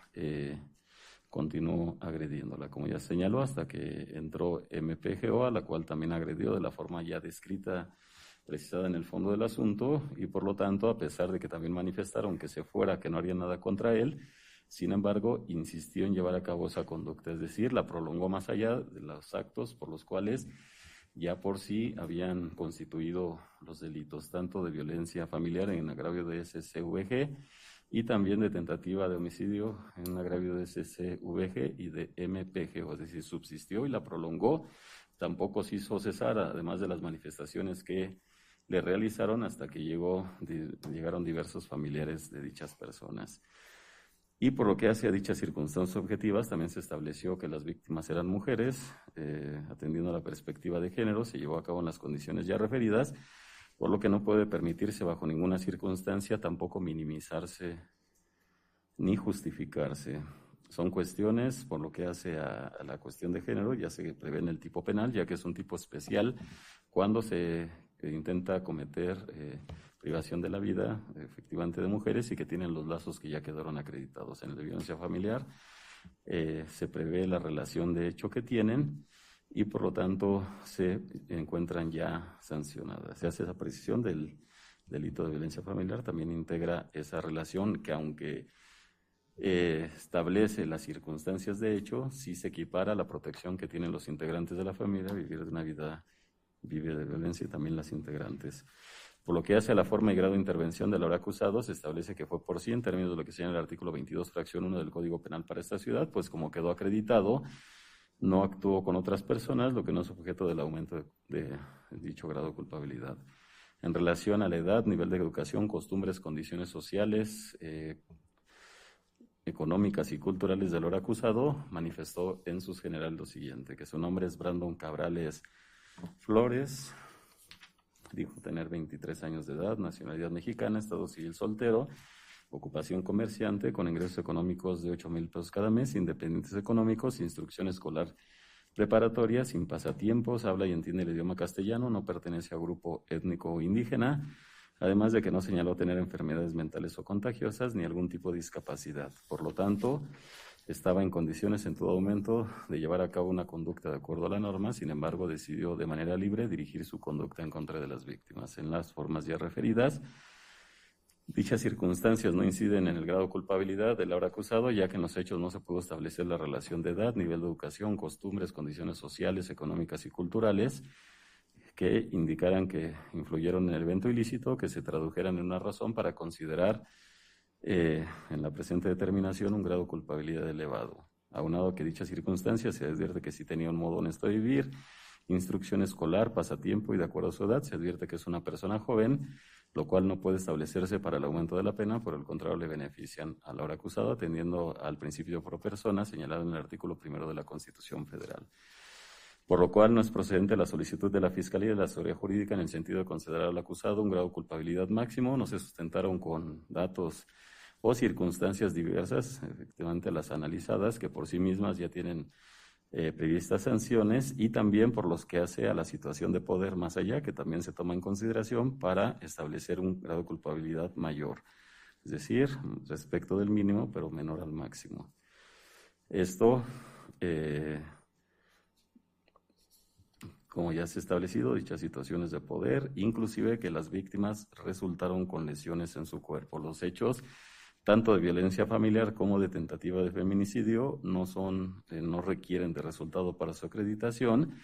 continuó agrediéndola, como ya señaló, hasta que entró MPGO, a la cual también agredió de la forma ya descrita, precisada en el fondo del asunto, y por lo tanto, a pesar de que también manifestaron que se fuera, que no haría nada contra él, sin embargo, insistió en llevar a cabo esa conducta, es decir, la prolongó más allá de los actos por los cuales ya por sí habían constituido los delitos, tanto de violencia familiar en agravio de SCVG y también de tentativa de homicidio en agravio de SCVG y de MPG, es decir, subsistió y la prolongó, tampoco se hizo cesar, además de las manifestaciones que le realizaron hasta que llegaron diversos familiares de dichas personas. Y por lo que hace a dichas circunstancias objetivas, también se estableció que las víctimas eran mujeres, atendiendo a la perspectiva de género, se llevó a cabo en las condiciones ya referidas, por lo que no puede permitirse bajo ninguna circunstancia tampoco minimizarse ni justificarse. Son cuestiones, por lo que hace a la cuestión de género, ya se prevé en el tipo penal, ya que es un tipo especial cuando se intenta cometer privación de la vida, efectivamente, de mujeres y que tienen los lazos que ya quedaron acreditados. En el de violencia familiar se prevé la relación de hecho que tienen y por lo tanto se encuentran ya sancionadas. Se hace esa precisión del delito de violencia familiar, también integra esa relación que aunque establece las circunstancias de hecho, sí se equipara a la protección que tienen los integrantes de la familia, vivir de una vida libre de violencia y también las integrantes. Por lo que hace a la forma y grado de intervención del ahora acusado, se establece que fue por sí, en términos de lo que señala el artículo 22, fracción 1 del Código Penal para esta ciudad, pues como quedó acreditado, no actuó con otras personas, lo que no es objeto del aumento de dicho grado de culpabilidad. En relación a la edad, nivel de educación, costumbres, condiciones sociales, económicas y culturales del ahora acusado, manifestó en sus general lo siguiente, que su nombre es Brandon Cabrales Flores, dijo tener 23 años de edad, nacionalidad mexicana, estado civil soltero, ocupación comerciante con ingresos económicos de 8,000 pesos cada mes, independientes económicos, instrucción escolar preparatoria, sin pasatiempos, habla y entiende el idioma castellano, no pertenece a grupo étnico o indígena, además de que no señaló tener enfermedades mentales o contagiosas ni algún tipo de discapacidad. Por lo tanto, estaba en condiciones en todo momento de llevar a cabo una conducta de acuerdo a la norma, sin embargo decidió de manera libre dirigir su conducta en contra de las víctimas. En las formas ya referidas, dichas circunstancias no inciden en el grado de culpabilidad del ahora acusado, ya que en los hechos no se pudo establecer la relación de edad, nivel de educación, costumbres, condiciones sociales, económicas y culturales que indicaran que influyeron en el evento ilícito, que se tradujeran en una razón para considerar en la presente determinación un grado de culpabilidad elevado. Aunado que dichas circunstancias se advierte que sí tenía un modo honesto de vivir, instrucción escolar, pasatiempo y de acuerdo a su edad se advierte que es una persona joven, lo cual no puede establecerse para el aumento de la pena, por el contrario le benefician al ahora acusado atendiendo al principio pro persona señalado en el artículo 1 de la Constitución Federal. Por lo cual no es procedente la solicitud de la Fiscalía de la Asesoría Jurídica en el sentido de considerar al acusado un grado de culpabilidad máximo, no se sustentaron con datos o circunstancias diversas, efectivamente las analizadas, que por sí mismas ya tienen previstas sanciones y también por los que hace a la situación de poder más allá, que también se toma en consideración para establecer un grado de culpabilidad mayor, es decir, respecto del mínimo, pero menor al máximo. Esto, como ya se ha establecido, dichas situaciones de poder, inclusive que las víctimas resultaron con lesiones en su cuerpo. Los hechos tanto de violencia familiar como de tentativa de feminicidio no requieren de resultado para su acreditación,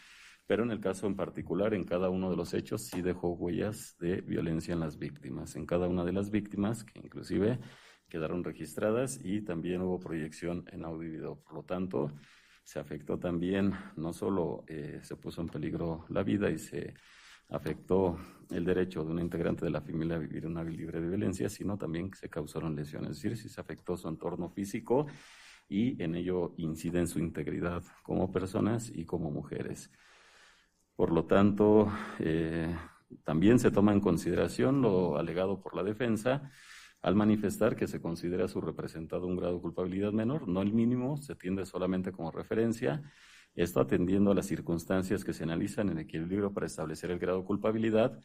pero en el caso en particular, en cada uno de los hechos sí dejó huellas de violencia en las víctimas, en cada una de las víctimas, que inclusive quedaron registradas y también hubo proyección en audio y video. Por lo tanto, se afectó también, no solo se puso en peligro la vida y se afectó el derecho de una integrante de la familia a vivir una vida libre de violencia, sino también se causaron lesiones, es decir, si se afectó su entorno físico y en ello incide en su integridad como personas y como mujeres. Por lo tanto, también se toma en consideración lo alegado por la defensa al manifestar que se considera su representado un grado de culpabilidad menor, no el mínimo, se tiende solamente como referencia. Esto atendiendo a las circunstancias que se analizan en el equilibrio para establecer el grado de culpabilidad,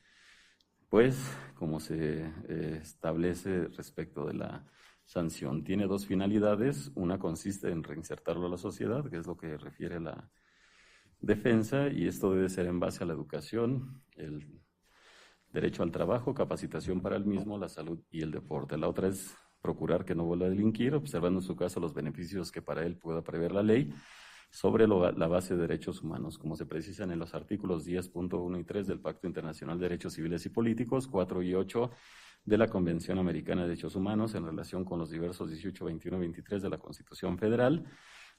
pues como se establece respecto de la sanción. Tiene dos finalidades, una consiste en reinsertarlo a la sociedad, que es lo que refiere la defensa, y esto debe ser en base a la educación, el derecho al trabajo, capacitación para el mismo, la salud y el deporte. La otra es procurar que no vuelva a delinquir, observando en su caso los beneficios que para él pueda prever la ley, sobre la base de derechos humanos, como se precisan en los artículos 10.1 y 3 del Pacto Internacional de Derechos Civiles y Políticos, 4 y 8 de la Convención Americana de Derechos Humanos en relación con los diversos 18, 21 y 23 de la Constitución Federal,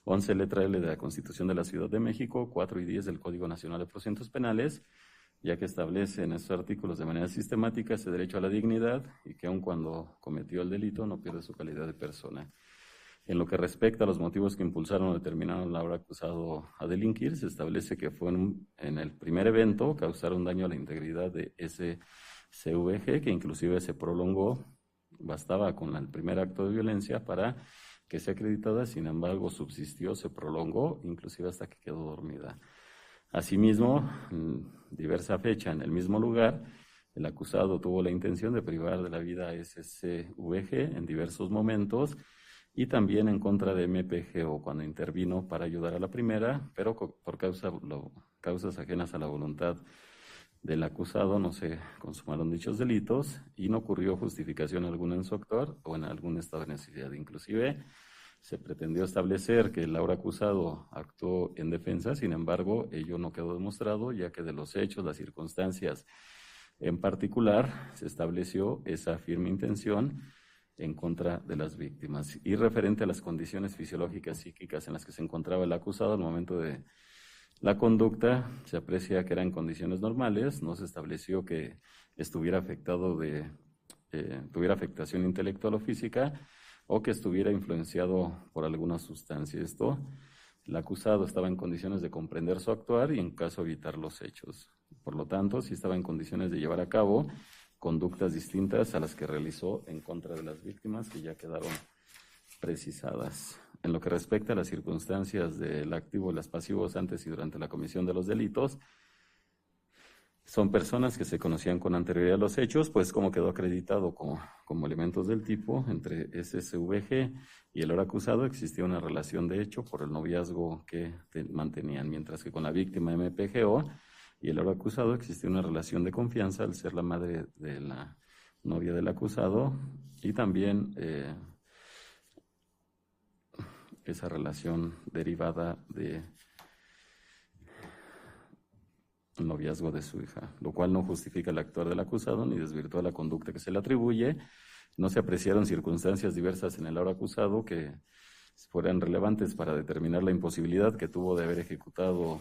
11 letra L de la Constitución de la Ciudad de México, 4 y 10 del Código Nacional de Procedimientos Penales, ya que establece en estos artículos de manera sistemática ese derecho a la dignidad y que aun cuando cometió el delito no pierde su calidad de persona. En lo que respecta a los motivos que impulsaron o determinaron al ahora acusado a delinquir, se establece que fue en el primer evento causaron daño a la integridad de ese CVG, que inclusive se prolongó, bastaba con el primer acto de violencia para que sea acreditada, sin embargo subsistió, se prolongó, inclusive hasta que quedó dormida. Asimismo, en diversa fecha, en el mismo lugar, el acusado tuvo la intención de privar de la vida a ese CVG en diversos momentos, y también en contra de MPGO cuando intervino para ayudar a la primera, pero por causas ajenas a la voluntad del acusado no se consumaron dichos delitos y no ocurrió justificación alguna en su actuar o en algún estado de necesidad. Inclusive se pretendió establecer que el ahora acusado actuó en defensa, sin embargo ello no quedó demostrado, ya que de los hechos, las circunstancias en particular, se estableció esa firme intención en contra de las víctimas. Y referente a las condiciones fisiológicas psíquicas en las que se encontraba el acusado al momento de la conducta, se aprecia que eran condiciones normales, no se estableció que estuviera afectado tuviera afectación intelectual o física, o que estuviera influenciado por alguna sustancia. El acusado estaba en condiciones de comprender su actuar y en caso evitar los hechos. Por lo tanto, sí estaba en condiciones de llevar a cabo conductas distintas a las que realizó en contra de las víctimas, que ya quedaron precisadas. En lo que respecta a las circunstancias del activo y los pasivos antes y durante la comisión de los delitos, son personas que se conocían con anterioridad a los hechos, pues como quedó acreditado como elementos del tipo, entre SSVG y el ahora acusado existía una relación de hecho por el noviazgo que mantenían, mientras que con la víctima MPGO y el ahora acusado existía una relación de confianza al ser la madre de la novia del acusado y también esa relación derivada de el noviazgo de su hija, lo cual no justifica el actuar del acusado ni desvirtúa la conducta que se le atribuye. No se apreciaron circunstancias diversas en el ahora acusado que fueran relevantes para determinar la imposibilidad que tuvo de haber ejecutado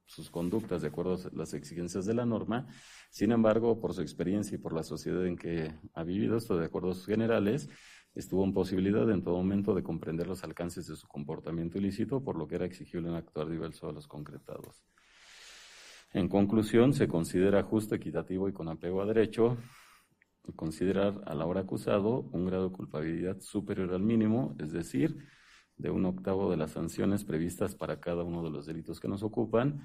sus conductas de acuerdo a las exigencias de la norma. Sin embargo, por su experiencia y por la sociedad en que ha vivido, esto de acuerdo a sus generales, estuvo en posibilidad en todo momento de comprender los alcances de su comportamiento ilícito, por lo que era exigible un actuar diverso a los concretados. En conclusión, se considera justo, equitativo y con apego a derecho considerar al ahora acusado un grado de culpabilidad superior al mínimo, es decir, de 1/8 de las sanciones previstas para cada uno de los delitos que nos ocupan,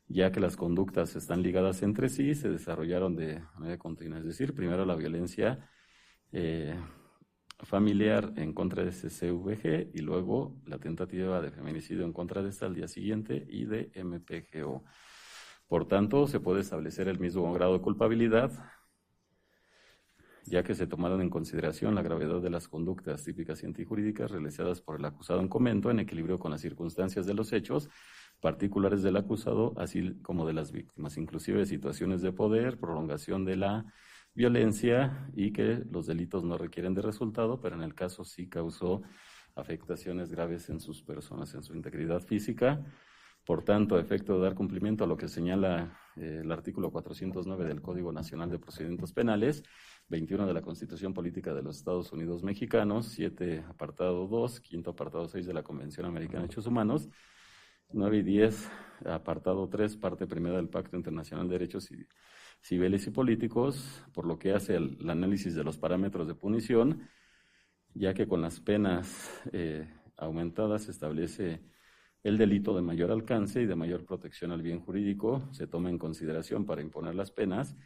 ya que las conductas están ligadas entre sí, se desarrollaron de manera continua. Es decir, primero la violencia familiar en contra de CCVG y luego la tentativa de feminicidio en contra de esta al día siguiente y de MPGO. Por tanto, se puede establecer el mismo grado de culpabilidad, ya que se tomaron en consideración la gravedad de las conductas típicas y antijurídicas realizadas por el acusado en comento en equilibrio con las circunstancias de los hechos particulares del acusado, así como de las víctimas, inclusive de situaciones de poder, prolongación de la violencia y que los delitos no requieren de resultado, pero en el caso sí causó afectaciones graves en sus personas, en su integridad física. Por tanto, a efecto de dar cumplimiento a lo que señala el artículo 409 del Código Nacional de Procedimientos Penales, 21 de la Constitución Política de los Estados Unidos Mexicanos, 7 apartado 2, 5º apartado 6 de la Convención Americana de Derechos Humanos, 9 y 10 apartado 3, parte primera del Pacto Internacional de Derechos Civiles y Políticos, por lo que hace el análisis de los parámetros de punición, ya que con las penas aumentadas se establece el delito de mayor alcance y de mayor protección al bien jurídico. Se toma en consideración para imponer las penas,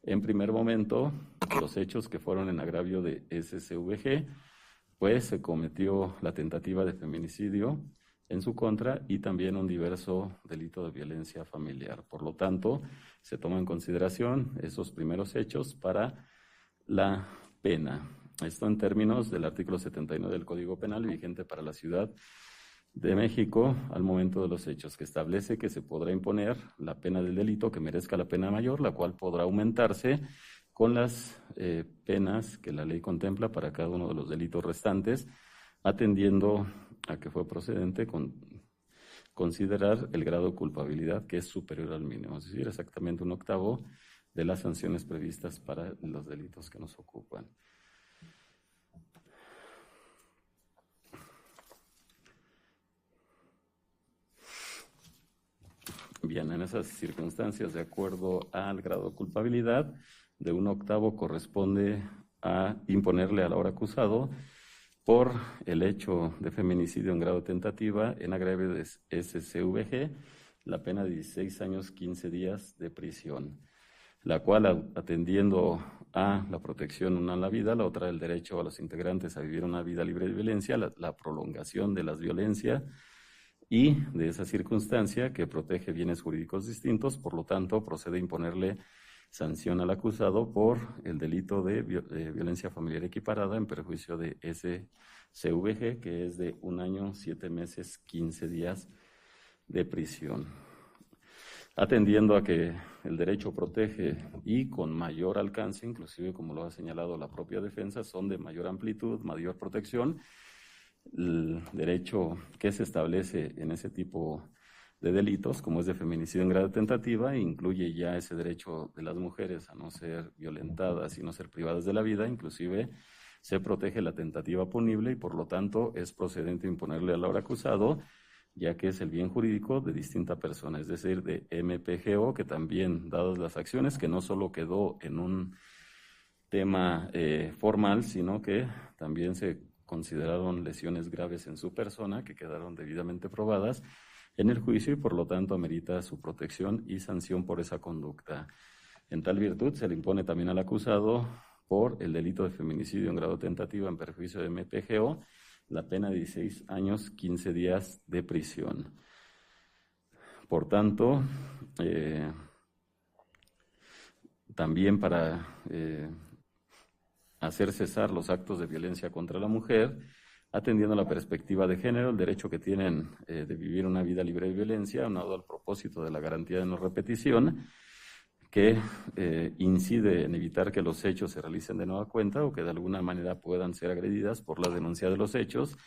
en primer momento, los hechos que fueron en agravio de SCVG, pues se cometió la tentativa de feminicidio en su contra y también un diverso delito de violencia familiar. Por lo tanto, se toma en consideración esos primeros hechos para la pena. Esto en términos del artículo 79 del Código Penal vigente para la Ciudad de México al momento de los hechos, que establece que se podrá imponer la pena del delito que merezca la pena mayor, la cual podrá aumentarse con las penas que la ley contempla para cada uno de los delitos restantes, atendiendo a que fue procedente considerar el grado de culpabilidad que es superior al mínimo, es decir, exactamente 1/8 de las sanciones previstas para los delitos que nos ocupan. Bien, en esas circunstancias, de acuerdo al grado de culpabilidad, de 1/8 corresponde a imponerle al ahora acusado por el hecho de feminicidio en grado de tentativa en agravio de SCVG la pena de 16 años 15 días de prisión, la cual, atendiendo a la protección una a la vida, la otra el derecho a los integrantes a vivir una vida libre de violencia, la prolongación de las violencias y de esa circunstancia que protege bienes jurídicos distintos, por lo tanto procede a imponerle sanción al acusado por el delito de violencia familiar equiparada en perjuicio de SCVG, que es de 1 año, 7 meses, 15 días de prisión. Atendiendo a que el derecho protege y con mayor alcance, inclusive como lo ha señalado la propia defensa, son de mayor amplitud, mayor protección, el derecho que se establece en ese tipo de delitos, como es de feminicidio en grado de tentativa, incluye ya ese derecho de las mujeres a no ser violentadas y no ser privadas de la vida, inclusive se protege la tentativa punible y por lo tanto es procedente imponerle al ahora acusado, ya que es el bien jurídico de distinta persona, es decir, de MPGO, que también, dadas las acciones, que no solo quedó en un tema formal, sino que también se consideraron lesiones graves en su persona, que quedaron debidamente probadas en el juicio y por lo tanto amerita su protección y sanción por esa conducta. En tal virtud se le impone también al acusado por el delito de feminicidio en grado de tentativa en perjuicio de MPGO la pena de 16 años, 15 días de prisión. Por tanto, también para hacer cesar los actos de violencia contra la mujer, atendiendo a la perspectiva de género, el derecho que tienen de vivir una vida libre de violencia, aunado al propósito de la garantía de no repetición, que incide en evitar que los hechos se realicen de nueva cuenta o que de alguna manera puedan ser agredidas por la denuncia de los hechos,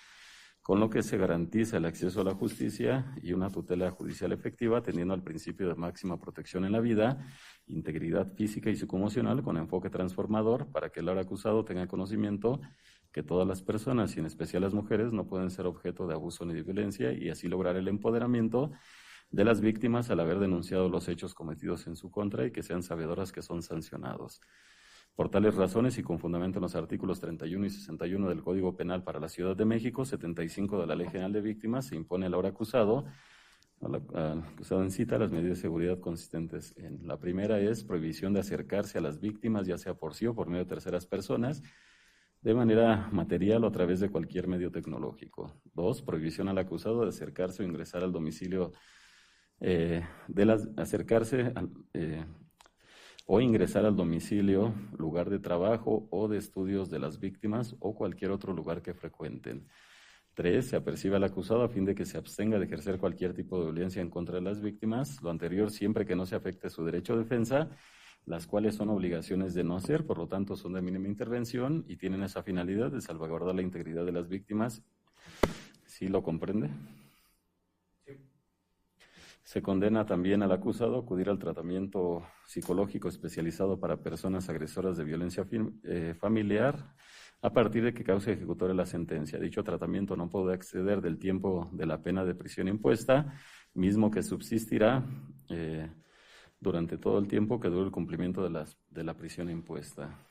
con lo que se garantiza el acceso a la justicia y una tutela judicial efectiva, atendiendo al principio de máxima protección en la vida, integridad física y psicoemocional, con enfoque transformador, para que el ahora acusado tenga conocimiento que todas las personas, y en especial las mujeres, no pueden ser objeto de abuso ni de violencia, y así lograr el empoderamiento de las víctimas al haber denunciado los hechos cometidos en su contra y que sean sabedoras que son sancionados. Por tales razones y con fundamento en los artículos 31 y 61 del Código Penal para la Ciudad de México, 75 de la Ley General de Víctimas, se impone al ahora acusado, al acusado en cita, las medidas de seguridad consistentes en: la primera es prohibición de acercarse a las víctimas, ya sea por sí o por medio de terceras personas, de manera material o a través de cualquier medio tecnológico. 2, prohibición al acusado de acercarse o ingresar al domicilio, o ingresar al domicilio, lugar de trabajo o de estudios de las víctimas o cualquier otro lugar que frecuenten. 3, se apercibe al acusado a fin de que se abstenga de ejercer cualquier tipo de violencia en contra de las víctimas, lo anterior siempre que no se afecte su derecho a defensa, las cuales son obligaciones de no hacer, por lo tanto son de mínima intervención y tienen esa finalidad de salvaguardar la integridad de las víctimas. ¿Sí lo comprende? Sí. Se condena también al acusado a acudir al tratamiento psicológico especializado para personas agresoras de violencia familiar a partir de que cause ejecutoria la sentencia. Dicho tratamiento no puede exceder del tiempo de la pena de prisión impuesta, mismo que subsistirá durante todo el tiempo que dure el cumplimiento de la prisión impuesta,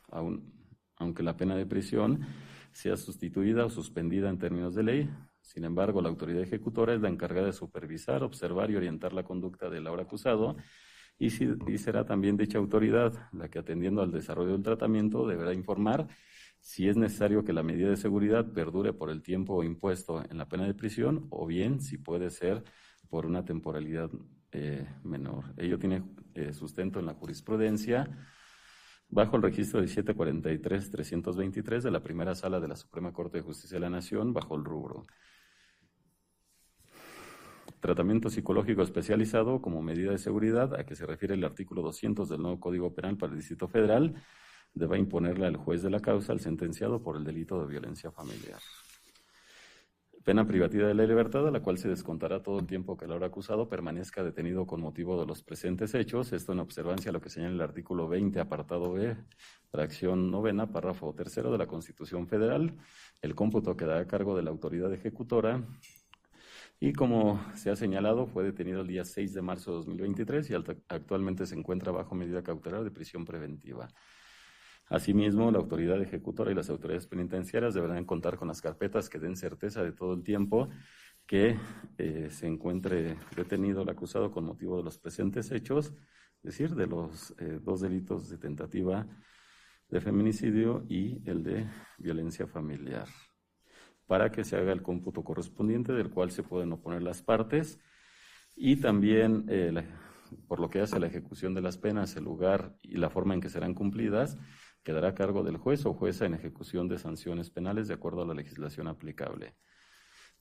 aunque la pena de prisión sea sustituida o suspendida en términos de ley. Sin embargo, la autoridad ejecutora es la encargada de supervisar, observar y orientar la conducta del ahora acusado, y será también dicha autoridad la que, atendiendo al desarrollo del tratamiento, deberá informar si es necesario que la medida de seguridad perdure por el tiempo impuesto en la pena de prisión o bien si puede ser por una temporalidad menor. Ello tiene sustento en la jurisprudencia bajo el registro 1743-323 de la primera sala de la Suprema Corte de Justicia de la Nación, bajo el rubro tratamiento psicológico especializado como medida de seguridad, a que se refiere el artículo 200 del nuevo Código Penal para el Distrito Federal, deba imponerle al juez de la causa al sentenciado por el delito de violencia familiar. Pena privativa de la libertad, a la cual se descontará todo el tiempo que el ahora acusado permanezca detenido con motivo de los presentes hechos, esto en observancia a lo que señala el artículo 20, apartado B, fracción novena, párrafo tercero de la Constitución Federal. El cómputo quedará a cargo de la autoridad ejecutora y, como se ha señalado, fue detenido el día 6 de marzo de 2023 y actualmente se encuentra bajo medida cautelar de prisión preventiva. Asimismo, la autoridad ejecutora y las autoridades penitenciarias deberán contar con las carpetas que den certeza de todo el tiempo que se encuentre detenido el acusado con motivo de los presentes hechos, es decir, de los 2 delitos de tentativa de feminicidio y el de violencia familiar, para que se haga el cómputo correspondiente del cual se pueden oponer las partes, y también por lo que hace a la ejecución de las penas, el lugar y la forma en que serán cumplidas quedará a cargo del juez o jueza en ejecución de sanciones penales de acuerdo a la legislación aplicable.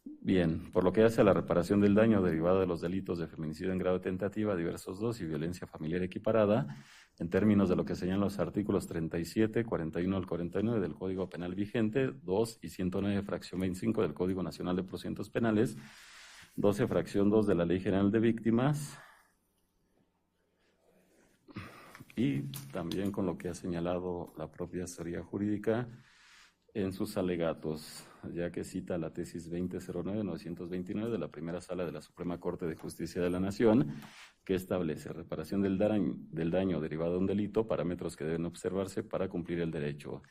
Bien, por lo que hace a la reparación del daño derivado de los delitos de feminicidio en grado de tentativa, diversos 2 y violencia familiar equiparada, en términos de lo que señalan los artículos 37, 41 al 49 del Código Penal vigente, 2 y 109, fracción 25 del Código Nacional de Procedimientos Penales, 12, fracción 2 de la Ley General de Víctimas, y también con lo que ha señalado la propia asesoría jurídica en sus alegatos, ya que cita la tesis 2009-929 de la primera sala de la Suprema Corte de Justicia de la Nación, que establece reparación del daño derivado de un delito, parámetros que deben observarse para cumplir el derecho.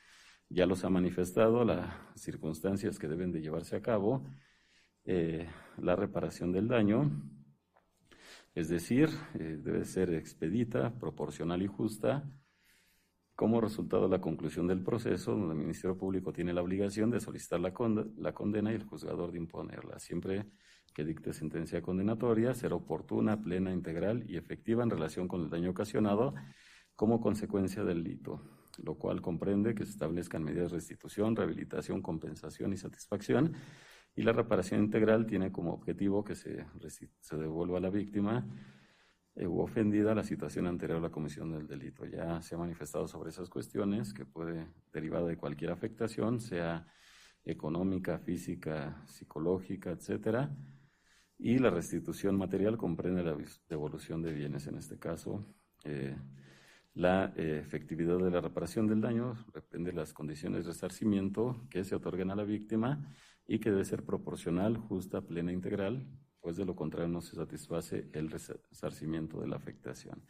Ya los ha manifestado, las circunstancias que deben de llevarse a cabo, la reparación del daño, es decir, debe ser expedita, proporcional y justa, como resultado de la conclusión del proceso, donde el Ministerio Público tiene la obligación de solicitar la condena y el juzgador de imponerla, siempre que dicte sentencia condenatoria, ser oportuna, plena, integral y efectiva en relación con el daño ocasionado como consecuencia del delito, lo cual comprende que se establezcan medidas de restitución, rehabilitación, compensación y satisfacción, y la reparación integral tiene como objetivo que se devuelva a la víctima u ofendida la situación anterior a la comisión del delito. Ya se ha manifestado sobre esas cuestiones, que puede derivar de cualquier afectación, sea económica, física, psicológica, etcétera, y la restitución material comprende la devolución de bienes. En este caso, la efectividad de la reparación del daño depende de las condiciones de resarcimiento que se otorguen a la víctima y que debe ser proporcional, justa, plena e integral, pues de lo contrario no se satisface el resarcimiento de la afectación.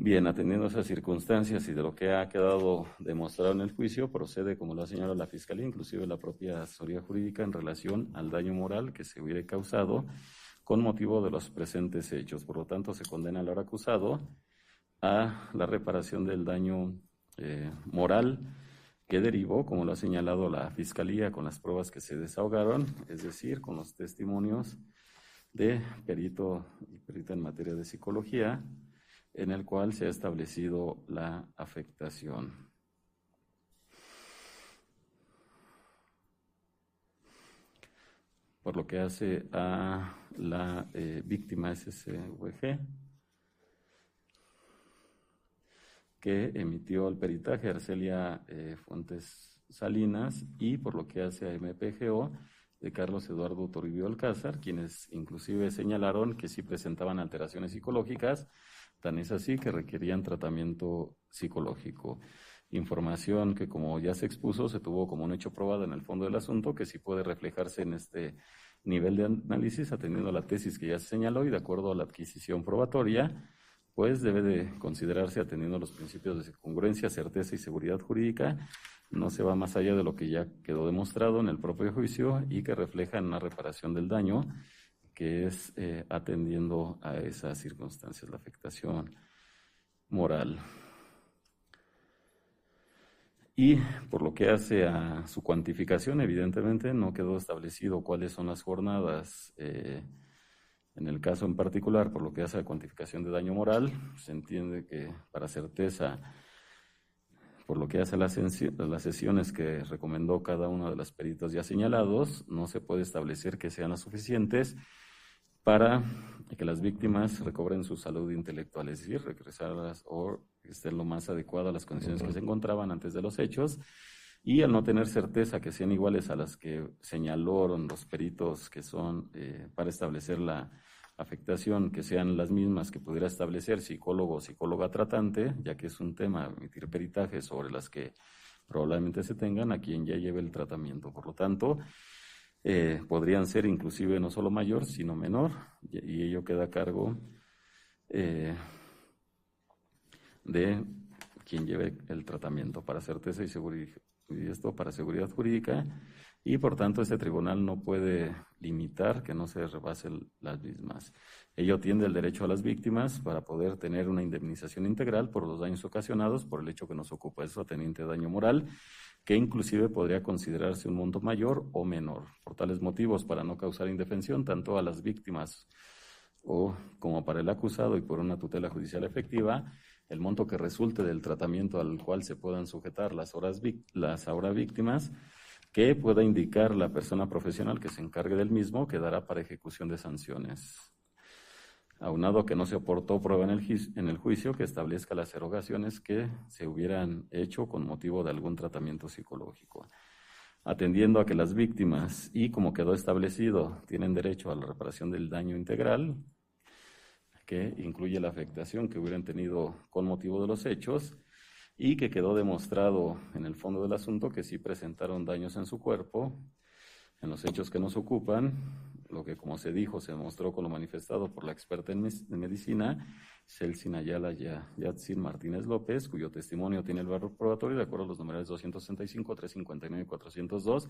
Bien, atendiendo a esas circunstancias y de lo que ha quedado demostrado en el juicio, procede, como lo ha señalado la Fiscalía, inclusive la propia asesoría jurídica, en relación al daño moral que se hubiera causado con motivo de los presentes hechos. Por lo tanto, se condena al ahora acusado a la reparación del daño moral que derivó, como lo ha señalado la Fiscalía, con las pruebas que se desahogaron, es decir, con los testimonios de perito y perita en materia de psicología, en el cual se ha establecido la afectación. Por lo que hace a la víctima SSVG, que emitió el peritaje, Arcelia Fuentes Salinas, y por lo que hace a MPGO, de Carlos Eduardo Toribio Alcázar, quienes inclusive señalaron que sí presentaban alteraciones psicológicas, tan es así que requerían tratamiento psicológico. Información que, como ya se expuso, se tuvo como un hecho probado en el fondo del asunto, que sí puede reflejarse en este nivel de análisis, atendiendo a la tesis que ya se señaló y de acuerdo a la adquisición probatoria, pues debe de considerarse, atendiendo a los principios de congruencia, certeza y seguridad jurídica, no se va más allá de lo que ya quedó demostrado en el propio juicio y que refleja en una reparación del daño, que es atendiendo a esas circunstancias, la afectación moral. Y por lo que hace a su cuantificación, evidentemente no quedó establecido cuáles son las jornadas. En el caso en particular, por lo que hace a cuantificación de daño moral, se entiende que para certeza, por lo que hace a las sesiones que recomendó cada uno de los peritos ya señalados, no se puede establecer que sean las suficientes para que las víctimas recobren su salud intelectual, es decir, regresarlas o estén lo más adecuado a las condiciones que se encontraban antes de los hechos, y al no tener certeza que sean iguales a las que señalaron los peritos que son para establecer la afectación, que sean las mismas que pudiera establecer psicólogo o psicóloga tratante, ya que es un tema emitir peritajes sobre las que probablemente se tengan a quien ya lleve el tratamiento. Por lo tanto, podrían ser inclusive no solo mayor, sino menor, y ello queda a cargo de quien lleve el tratamiento para certeza y seguridad, y esto para seguridad jurídica, y por tanto este tribunal no puede limitar que no se rebasen las mismas. Ello tiende el derecho a las víctimas para poder tener una indemnización integral por los daños ocasionados por el hecho que nos ocupa, eso teniente daño moral, que inclusive podría considerarse un monto mayor o menor. Por tales motivos, para no causar indefensión tanto a las víctimas como para el acusado y por una tutela judicial efectiva, el monto que resulte del tratamiento al cual se puedan sujetar las ahora víctimas, que pueda indicar la persona profesional que se encargue del mismo, quedará para ejecución de sanciones. Aunado que no se aportó prueba en el juicio que establezca las erogaciones que se hubieran hecho con motivo de algún tratamiento psicológico. Atendiendo a que las víctimas, y como quedó establecido, tienen derecho a la reparación del daño integral, que incluye la afectación que hubieran tenido con motivo de los hechos, y que quedó demostrado en el fondo del asunto que sí presentaron daños en su cuerpo, en los hechos que nos ocupan, lo que, como se dijo, se demostró con lo manifestado por la experta en medicina, Celsin Ayala Yatzin Martínez López, cuyo testimonio tiene el valor probatorio de acuerdo a los numerales 265, 359 y 402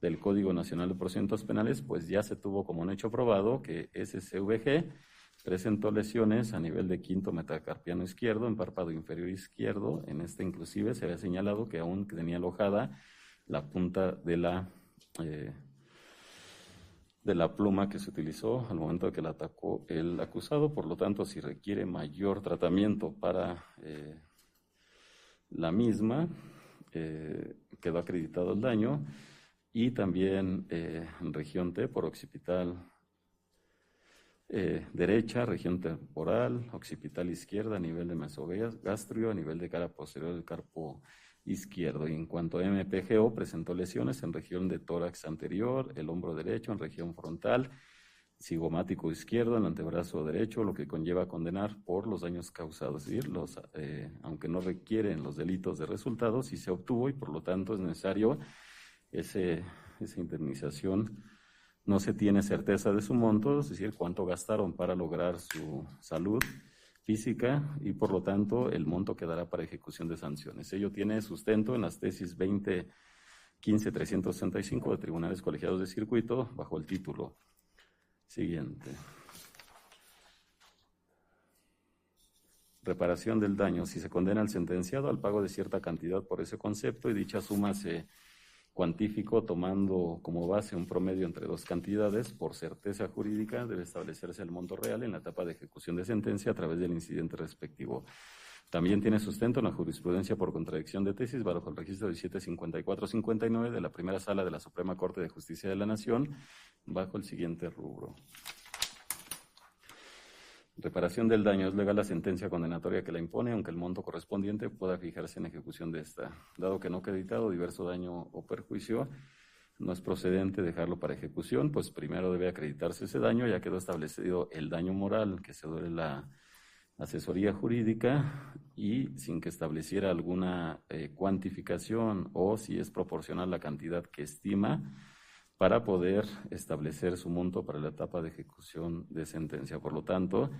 del Código Nacional de Procedimientos Penales, pues ya se tuvo como un hecho probado que SSVG presentó lesiones a nivel de quinto metacarpiano izquierdo, en párpado inferior izquierdo. En este inclusive se había señalado que aún tenía alojada la punta de la pluma que se utilizó al momento de que la atacó el acusado. Por lo tanto, si requiere mayor tratamiento para la misma, quedó acreditado el daño, y también en región T por occipital derecha, región temporal, occipital izquierda, a nivel de mesogastrio, a nivel de cara posterior del carpo izquierdo. Y en cuanto a MPGO, presentó lesiones en región de tórax anterior, el hombro derecho, en región frontal, cigomático izquierdo, en el antebrazo derecho, lo que conlleva a condenar por los daños causados. Es decir, aunque no requieren los delitos de resultado, sí se obtuvo, y por lo tanto es necesario esa indemnización. No se tiene certeza de su monto, es decir, cuánto gastaron para lograr su salud, física y por lo tanto el monto quedará para ejecución de sanciones. Ello tiene sustento en las tesis 2015-365 de Tribunales Colegiados de Circuito bajo el título siguiente. Reparación del daño. Si se condena al sentenciado al pago de cierta cantidad por ese concepto y dicha suma se cuantificó tomando como base un promedio entre dos cantidades, por certeza jurídica debe establecerse el monto real en la etapa de ejecución de sentencia a través del incidente respectivo. También tiene sustento en la jurisprudencia por contradicción de tesis bajo el registro 1754-59 de la primera sala de la Suprema Corte de Justicia de la Nación bajo el siguiente rubro. Reparación del daño. Es legal la sentencia condenatoria que la impone, aunque el monto correspondiente pueda fijarse en ejecución de esta. Dado que no queda acreditado diverso daño o perjuicio, no es procedente dejarlo para ejecución, pues primero debe acreditarse ese daño. Ya quedó establecido el daño moral que se debe la asesoría jurídica y sin que estableciera alguna cuantificación o si es proporcional la cantidad que estima para poder establecer su monto para la etapa de ejecución de sentencia. Por lo tanto,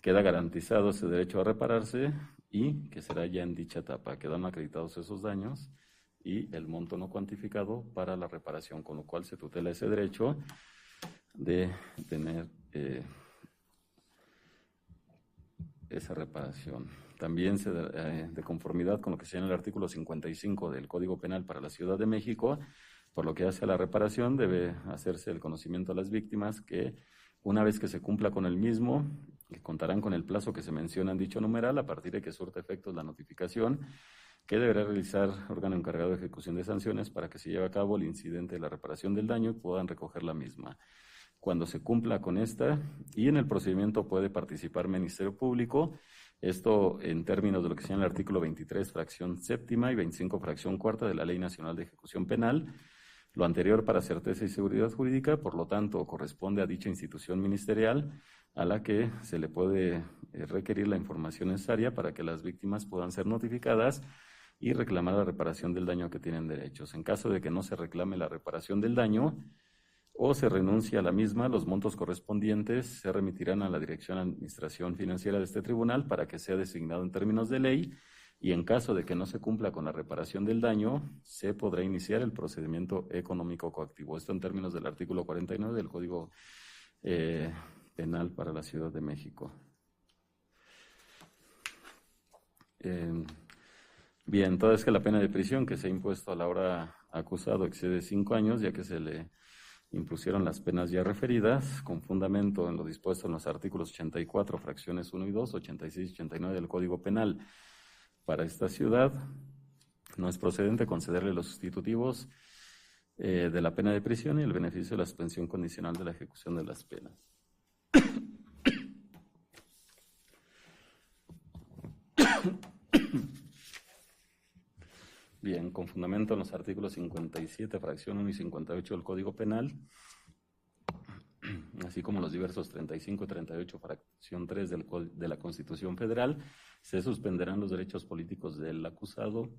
queda garantizado ese derecho a repararse y que será ya en dicha etapa. Quedan acreditados esos daños y el monto no cuantificado para la reparación, con lo cual se tutela ese derecho de tener esa reparación. También de conformidad con lo que señala el artículo 55 del Código Penal para la Ciudad de México, por lo que hace a la reparación, debe hacerse el conocimiento a las víctimas que una vez que se cumpla con el mismo, que contarán con el plazo que se menciona en dicho numeral, a partir de que surta efectos la notificación, que deberá realizar órgano encargado de ejecución de sanciones para que se lleve a cabo el incidente de la reparación del daño y puedan recoger la misma. Cuando se cumpla con esta y en el procedimiento puede participar Ministerio Público, esto en términos de lo que señala el artículo 23, fracción séptima y 25, fracción cuarta de la Ley Nacional de Ejecución Penal. Lo anterior para certeza y seguridad jurídica, por lo tanto, corresponde a dicha institución ministerial a la que se le puede requerir la información necesaria para que las víctimas puedan ser notificadas y reclamar la reparación del daño a que tienen derechos. En caso de que no se reclame la reparación del daño o se renuncie a la misma, los montos correspondientes se remitirán a la Dirección de Administración Financiera de este tribunal para que sea designado en términos de ley. Y en caso de que no se cumpla con la reparación del daño, se podrá iniciar el procedimiento económico coactivo. Esto en términos del artículo 49 del Código Penal para la Ciudad de México. Bien, toda vez que la pena de prisión que se ha impuesto a la hora acusado excede 5 años, ya que se le impusieron las penas ya referidas, con fundamento en lo dispuesto en los artículos 84, fracciones 1 y 2, 86 y 89 del Código Penal, para esta ciudad, no es procedente concederle los sustitutivos de la pena de prisión y el beneficio de la suspensión condicional de la ejecución de las penas. Bien, con fundamento en los artículos 57, fracción 1 y 58 del Código Penal, así como los diversos 35 y 38, fracción 3 de la Constitución Federal, se suspenderán los derechos políticos del acusado.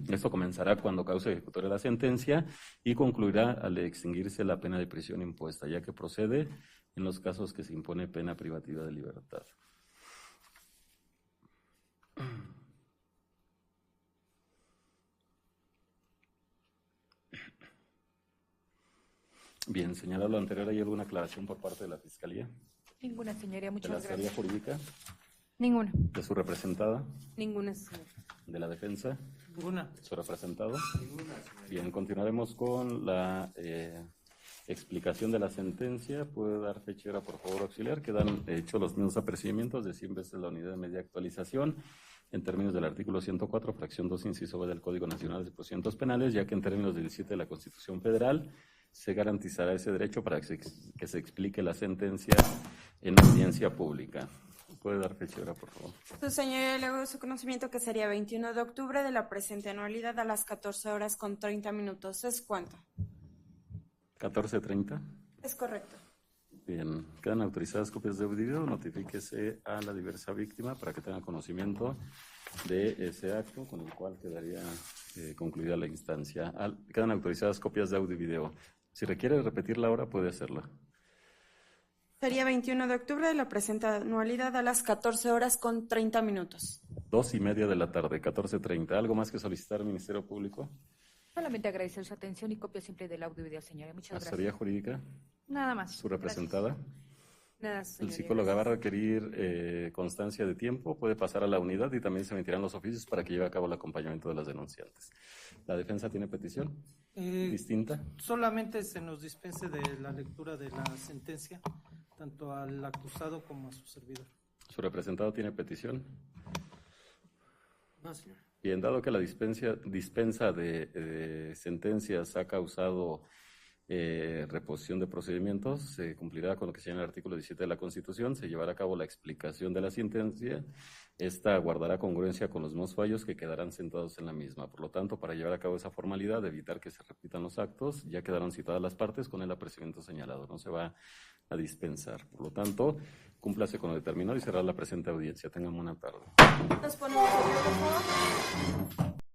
Esto comenzará cuando cause ejecutoria la sentencia y concluirá al extinguirse la pena de prisión impuesta, ya que procede en los casos que se impone pena privativa de libertad. Bien, señalado lo anterior, ¿hay alguna aclaración por parte de la Fiscalía? Ninguna, señoría, ¿De la muchas Asesoría gracias. Jurídica? Ninguna. ¿De su representada? Ninguna, señoría. ¿De la defensa? Ninguna. ¿Su representado? Bien, continuaremos con la explicación de la sentencia. ¿Puede dar fecha y hora, por favor, auxiliar? Quedan hechos los mismos apercibimientos de 100 veces la unidad de media actualización en términos del artículo 104, fracción 2, inciso B del Código Nacional de Procedimientos Penales, ya que en términos del 17 de la Constitución Federal se garantizará ese derecho para que se explique la sentencia en audiencia pública. ¿Puede dar fecha y hora, por favor? Su señoría, le hago de su conocimiento que sería 21 de octubre de la presente anualidad a las 14 horas con 30 minutos. ¿Es cuánto? 14:30. Es correcto. Bien, quedan autorizadas copias de audio y video. Notifíquese a la diversa víctima para que tenga conocimiento de ese acto, con el cual quedaría concluida la instancia. Quedan autorizadas copias de audio y video. Si requiere repetir la hora, puede hacerla. Sería 21 de octubre de la presente anualidad a las 14 horas con 30 minutos. 2:30 de la tarde, 14:30. ¿Algo más que solicitar al Ministerio Público? Solamente agradecer su atención y copia simple del audio y video, señora. Muchas gracias. Asesoría Jurídica, Nada más. su representada. Nada, El señoría. psicólogo va a requerir constancia de tiempo, puede pasar a la unidad y también se emitirán los oficios para que lleve a cabo el acompañamiento de las denunciantes. ¿La defensa tiene petición distinta? Solamente se nos dispense de la lectura de la sentencia, tanto al acusado como a su servidor. ¿Su representado tiene petición? No, señor. Bien, dado que la dispensa de sentencias ha causado reposición de procedimientos, se cumplirá con lo que señala el artículo 17 de la Constitución, se llevará a cabo la explicación de la sentencia, esta guardará congruencia con los nuevos fallos que quedarán sentados en la misma. Por lo tanto, para llevar a cabo esa formalidad, de evitar que se repitan los actos, ya quedaron citadas las partes con el apercibimiento señalado, no se va a dispensar. Por lo tanto, cúmplase con lo determinado y cerrar la presente audiencia. Tengan buena tarde. Nos ponemos de pie, por favor.